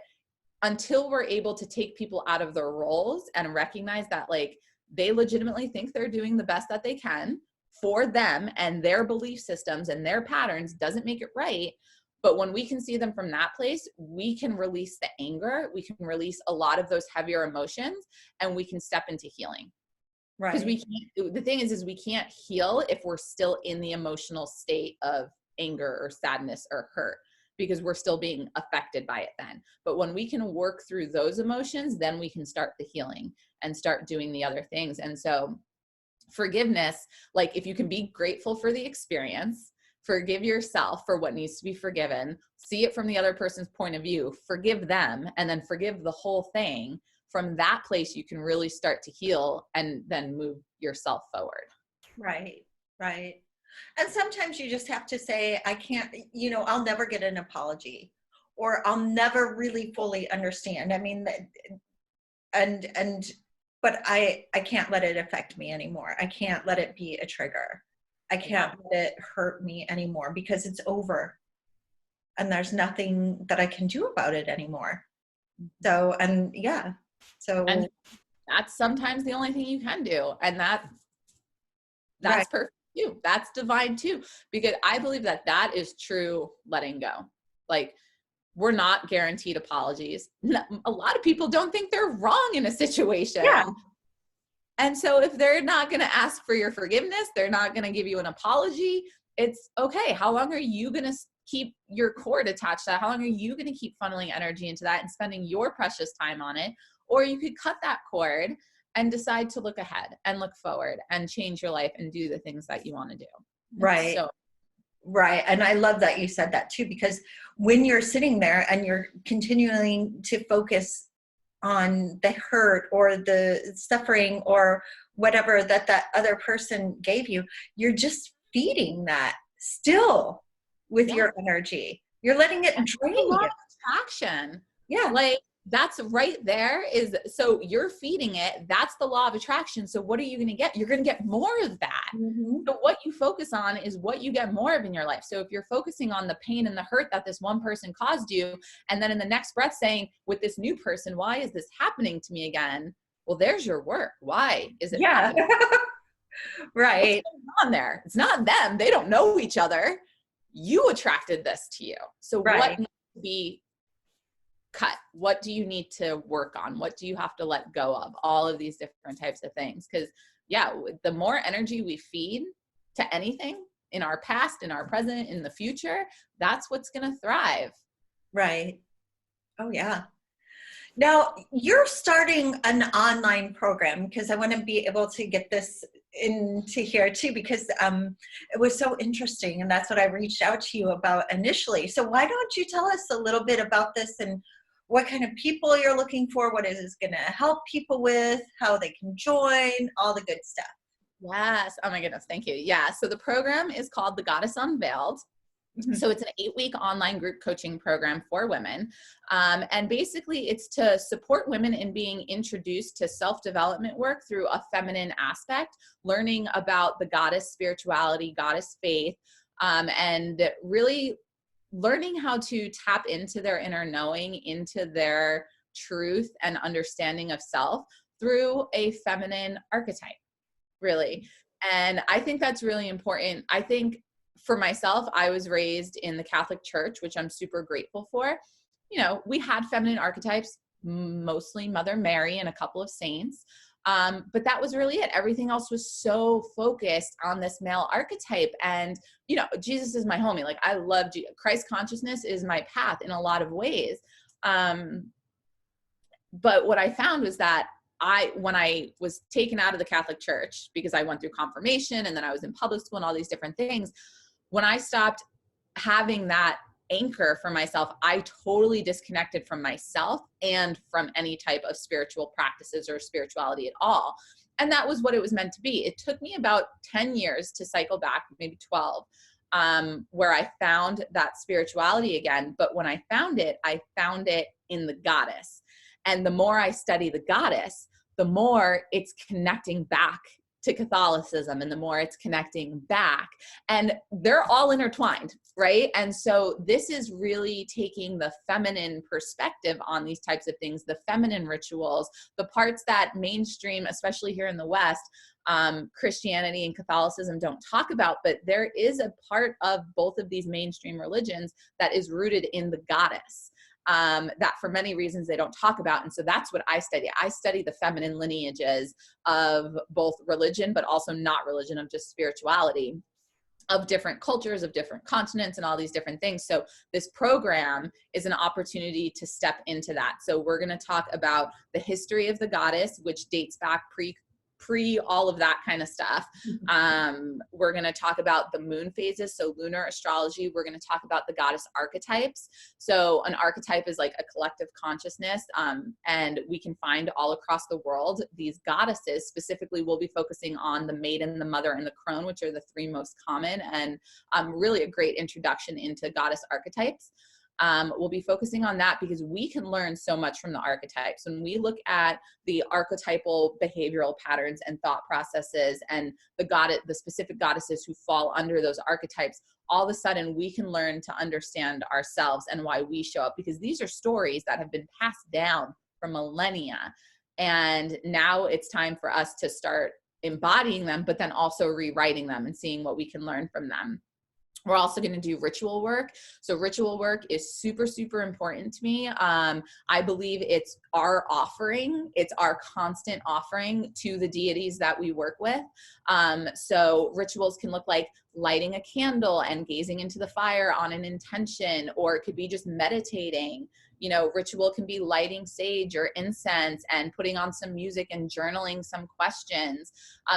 until we're able to take people out of their roles and recognize that like they legitimately think they're doing the best that they can for them and their belief systems and their patterns, doesn't make it right. But when we can see them from that place, we can release the anger, we can release a lot of those heavier emotions, and we can step into healing. Right. Because the thing is we can't heal if we're still in the emotional state of anger or sadness or hurt, because we're still being affected by it then. But when we can work through those emotions, then we can start the healing and start doing the other things. And so forgiveness, like if you can be grateful for the experience, forgive yourself for what needs to be forgiven, see it from the other person's point of view, forgive them, and then forgive the whole thing. From that place, you can really start to heal and then move yourself forward. Right, right. And sometimes you just have to say, I can't, I'll never get an apology, or I'll never really fully understand. I mean, but I can't let it affect me anymore. I can't let it be a trigger. I can't let it hurt me anymore, because it's over and there's nothing that I can do about it anymore. So, and that's sometimes the only thing you can do. And that's right. perfect too. That's divine too, because I believe that is true letting go. Like, we're not guaranteed apologies. A lot of people don't think they're wrong in a situation. Yeah. And so if they're not going to ask for your forgiveness, they're not going to give you an apology. It's okay. How long are you going to keep your cord attached to that? How long are you going to keep funneling energy into that and spending your precious time on it? Or you could cut that cord and decide to look ahead and look forward and change your life and do the things that you want to do. Right. Right. And I love that you said that too, because when you're sitting there and you're continuing to focus on the hurt or the suffering or whatever that other person gave you, you're just feeding that still with your energy. You're letting it drain you. Attraction. Yeah. Like, that's right there is, so you're feeding it. That's the law of attraction. So what are you going to get? You're going to get more of that. Mm-hmm. So what you focus on is what you get more of in your life. So if you're focusing on the pain and the hurt that this one person caused you, and then in the next breath saying, with this new person, why is this happening to me again? Well, there's your work. Why is it happening? Right. What's going on there? It's not them. They don't know each other. You attracted this to you. So what needs to be cut? What do you need to work on? What do you have to let go of? All of these different types of things. Because the more energy we feed to anything in our past, in our present, in the future, that's what's going to thrive. Right. Oh yeah. Now you're starting an online program, because I want to be able to get this into here too, because it was so interesting, and that's what I reached out to you about initially. So why don't you tell us a little bit about this and what kind of people you're looking for, what is this going to help people with, how they can join, all the good stuff. Yes. Oh my goodness. Thank you. Yeah. So the program is called The Goddess Unveiled. Mm-hmm. So it's an 8-week online group coaching program for women. And basically it's to support women in being introduced to self-development work through a feminine aspect, learning about the goddess spirituality, goddess faith, and really learning how to tap into their inner knowing, into their truth and understanding of self through a feminine archetype, really. And I think that's really important. I think for myself, I was raised in the Catholic Church, which I'm super grateful for. We had feminine archetypes, mostly Mother Mary and a couple of saints. But that was really it. Everything else was so focused on this male archetype. And, Jesus is my homie. Like, I love Christ consciousness is my path in a lot of ways. But what I found was that when I was taken out of the Catholic Church, because I went through confirmation and then I was in public school and all these different things, when I stopped having that anchor for myself, I totally disconnected from myself and from any type of spiritual practices or spirituality at all. And that was what it was meant to be. It took me about 10 years to cycle back, maybe 12, where I found that spirituality again. But when I found it in the goddess. And the more I study the goddess, the more it's connecting back to Catholicism, and the more it's connecting back, and they're all intertwined, right? And so this is really taking the feminine perspective on these types of things, the feminine rituals, the parts that mainstream, especially here in the West, Christianity and Catholicism don't talk about, but there is a part of both of these mainstream religions that is rooted in the goddess. That for many reasons they don't talk about. And so that's what I study. I study the feminine lineages of both religion, but also not religion, of just spirituality, of different cultures, of different continents, and all these different things. So this program is an opportunity to step into that. So we're going to talk about the history of the goddess, which dates back pre all of that kind of stuff. We're going to talk about the moon phases. So lunar astrology, we're going to talk about the goddess archetypes. So an archetype is like a collective consciousness, and we can find all across the world these goddesses. Specifically, we'll be focusing on the maiden, the mother, and the crone, which are the three most common, and really a great introduction into goddess archetypes. We'll be focusing on that because we can learn so much from the archetypes. When we look at the archetypal behavioral patterns and thought processes and the specific goddesses who fall under those archetypes, all of a sudden we can learn to understand ourselves and why we show up, because these are stories that have been passed down for millennia. And now it's time for us to start embodying them, but then also rewriting them and seeing what we can learn from them. We're also going to do ritual work. So ritual work is super, super important to me. I believe it's our offering. It's our constant offering to the deities that we work with. So rituals can look like lighting a candle and gazing into the fire on an intention, or it could be just meditating. You know, ritual can be lighting sage or incense and putting on some music and journaling some questions.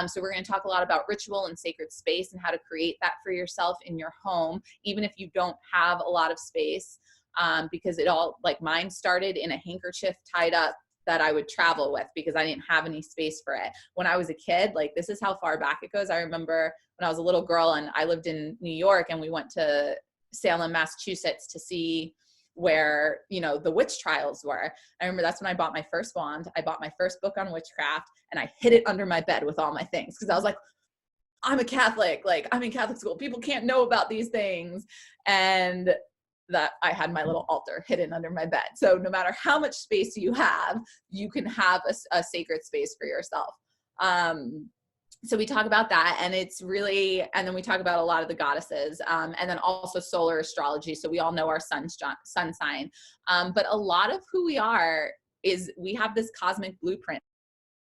So we're going to talk a lot about ritual and sacred space and how to create that for yourself in your home, even if you don't have a lot of space, because it all, like mine started in a handkerchief tied up that I would travel with because I didn't have any space for it. When I was a kid, like this is how far back it goes. I remember when I was a little girl and I lived in New York and we went to Salem, Massachusetts to see where, you know, the witch trials were. I remember that's when I bought my first wand. I bought my first book on witchcraft and I hid it under my bed with all my things. Cause I was like, I'm a Catholic, like I'm in Catholic school. People can't know about these things. And that I had my little altar hidden under my bed. So no matter how much space you have, you can have a sacred space for yourself. So we talk about that, and it's really, and then we talk about a lot of the goddesses, and then also solar astrology. So we all know our sun sign, but a lot of who we are is we have this cosmic blueprint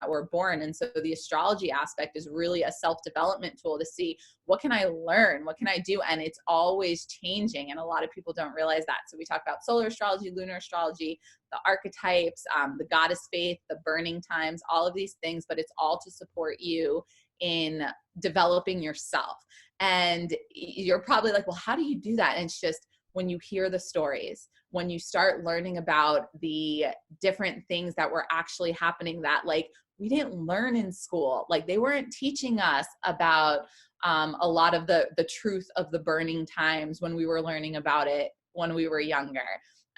that we're born. And so the astrology aspect is really a self-development tool to see what can I learn, what can I do, and it's always changing. And a lot of people don't realize that. So we talk about solar astrology, lunar astrology, the archetypes, the goddess faith, the burning times, all of these things, but it's all to support you in developing yourself. And you're probably like, well, how do you do that? And it's just when you hear the stories, when you start learning about the different things that were actually happening that like we didn't learn in school, like they weren't teaching us about a lot of the truth of the burning times when we were learning about it when we were younger.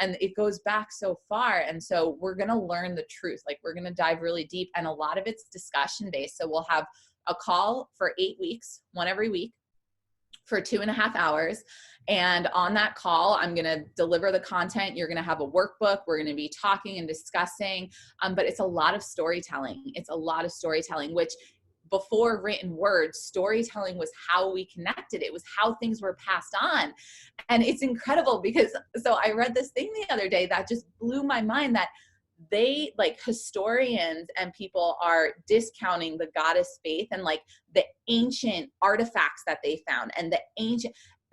And it goes back so far. And so we're going to learn the truth. Like we're going to dive really deep, and a lot of it's discussion based. So we'll have a call for 8 weeks, one every week for 2.5 hours. And on that call, I'm going to deliver the content. You're going to have a workbook. We're going to be talking and discussing, but it's a lot of storytelling. It's a lot of storytelling, which before written words, storytelling was how we connected. It was how things were passed on. And it's incredible because, so I read this thing the other day that just blew my mind, that they, like historians and people are discounting the goddess faith and like the ancient artifacts that they found and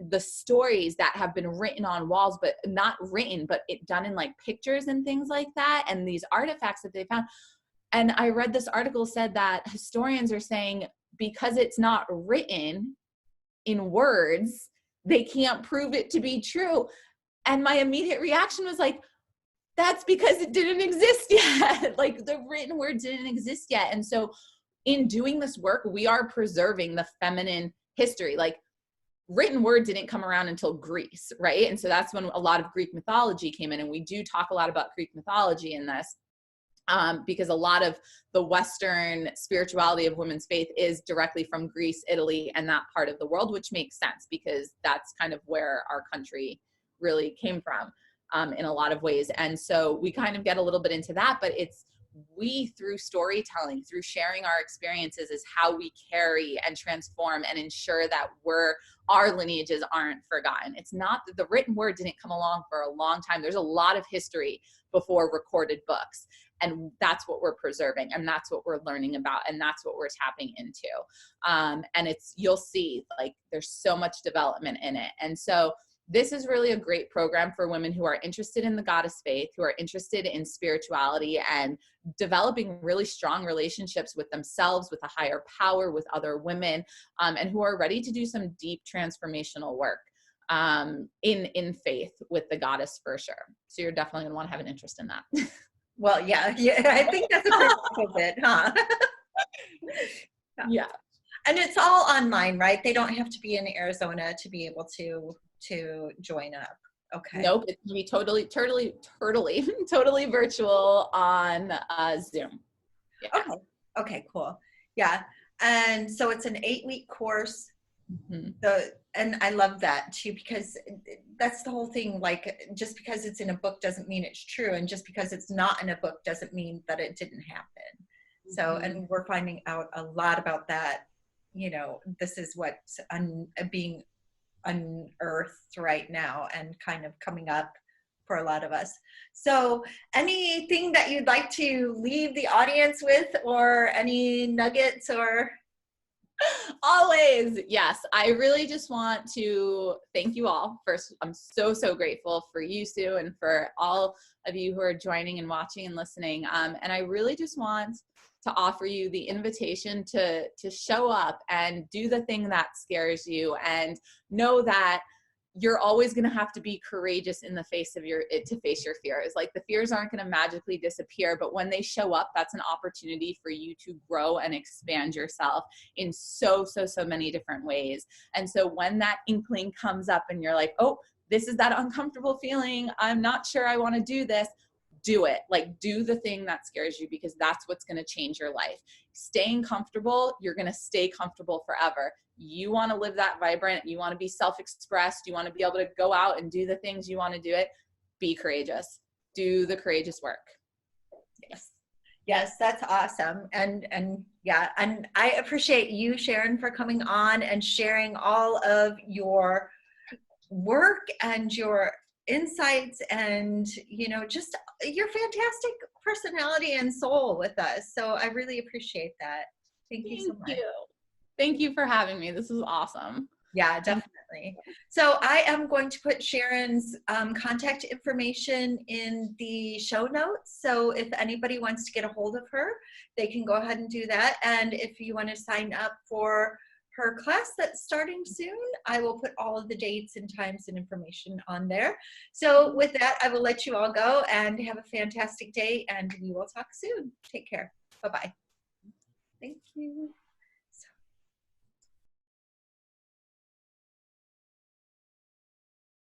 the stories that have been written on walls, but not written, but it done in like pictures and things like that. And these artifacts that they found. And I read this article said that historians are saying because it's not written in words, they can't prove it to be true. And my immediate reaction was like, that's because it didn't exist yet. Like the written word didn't exist yet. And so in doing this work, we are preserving the feminine history. Like written word didn't come around until Greece, right? And so that's when a lot of Greek mythology came in. And we do talk a lot about Greek mythology in this, because a lot of the Western spirituality of women's faith is directly from Greece, Italy, and that part of the world, which makes sense because that's kind of where our country really came from. In a lot of ways. And so we kind of get a little bit into that, but it's we, through storytelling, through sharing our experiences, is how we carry and transform and ensure that our lineages aren't forgotten. It's not that the written word didn't come along for a long time. There's a lot of history before recorded books. And that's what we're preserving. And that's what we're learning about. And that's what we're tapping into. And you'll see like there's so much development in it. And so this is really a great program for women who are interested in the goddess faith, who are interested in spirituality and developing really strong relationships with themselves, with a higher power, with other women, and who are ready to do some deep transformational work in faith with the goddess for sure. So you're definitely going to want to have an interest in that. Well, yeah, I think that's a prerequisite, huh? Yeah. And it's all online, right? They don't have to be in Arizona to be able to join up. Okay. Nope, it's gonna be totally virtual on Zoom. Yeah. Okay, cool. Yeah. And so it's an 8-week course. And I love that too, because that's the whole thing. Like, just because it's in a book doesn't mean it's true. And just because it's not in a book doesn't mean that it didn't happen. So, and we're finding out a lot about that. This is what's being unearthed right now and kind of coming up for a lot of us. So anything that you'd like to leave the audience with, or any nuggets? Or Always. Yes. I really just want to thank you all. First, I'm so grateful for you, Sue, and for all of you who are joining and watching and listening. And I really just want to offer you the invitation to show up and do the thing that scares you, and know that you're always going to have to be courageous in the face of to face your fears. Like, the fears aren't going to magically disappear, but when they show up, that's an opportunity for you to grow and expand yourself in so many different ways. And so when that inkling comes up and you're like, oh, this is that uncomfortable feeling, I'm not sure I want to do this, do it. Like, do the thing that scares you, because that's what's going to change your life. Staying comfortable, you're going to stay comfortable forever. You want to live that vibrant, you want to be self-expressed, you want to be able to go out and do the things you want to do it. Be courageous. Do the courageous work. Yes, that's awesome. And yeah, and I appreciate you, Sharon, for coming on and sharing all of your work and your insights and just your fantastic personality and soul with us. So I really appreciate that. Thank you so much. Thank you for having me. This is awesome. Yeah, definitely. So I am going to put Sharon's contact information in the show notes. So if anybody wants to get a hold of her, they can go ahead and do that. And if you want to sign up for her class that's starting soon, I will put all of the dates and times and information on there. So with that, I will let you all go and have a fantastic day, and we will talk soon. Take care. Bye-bye. Thank you.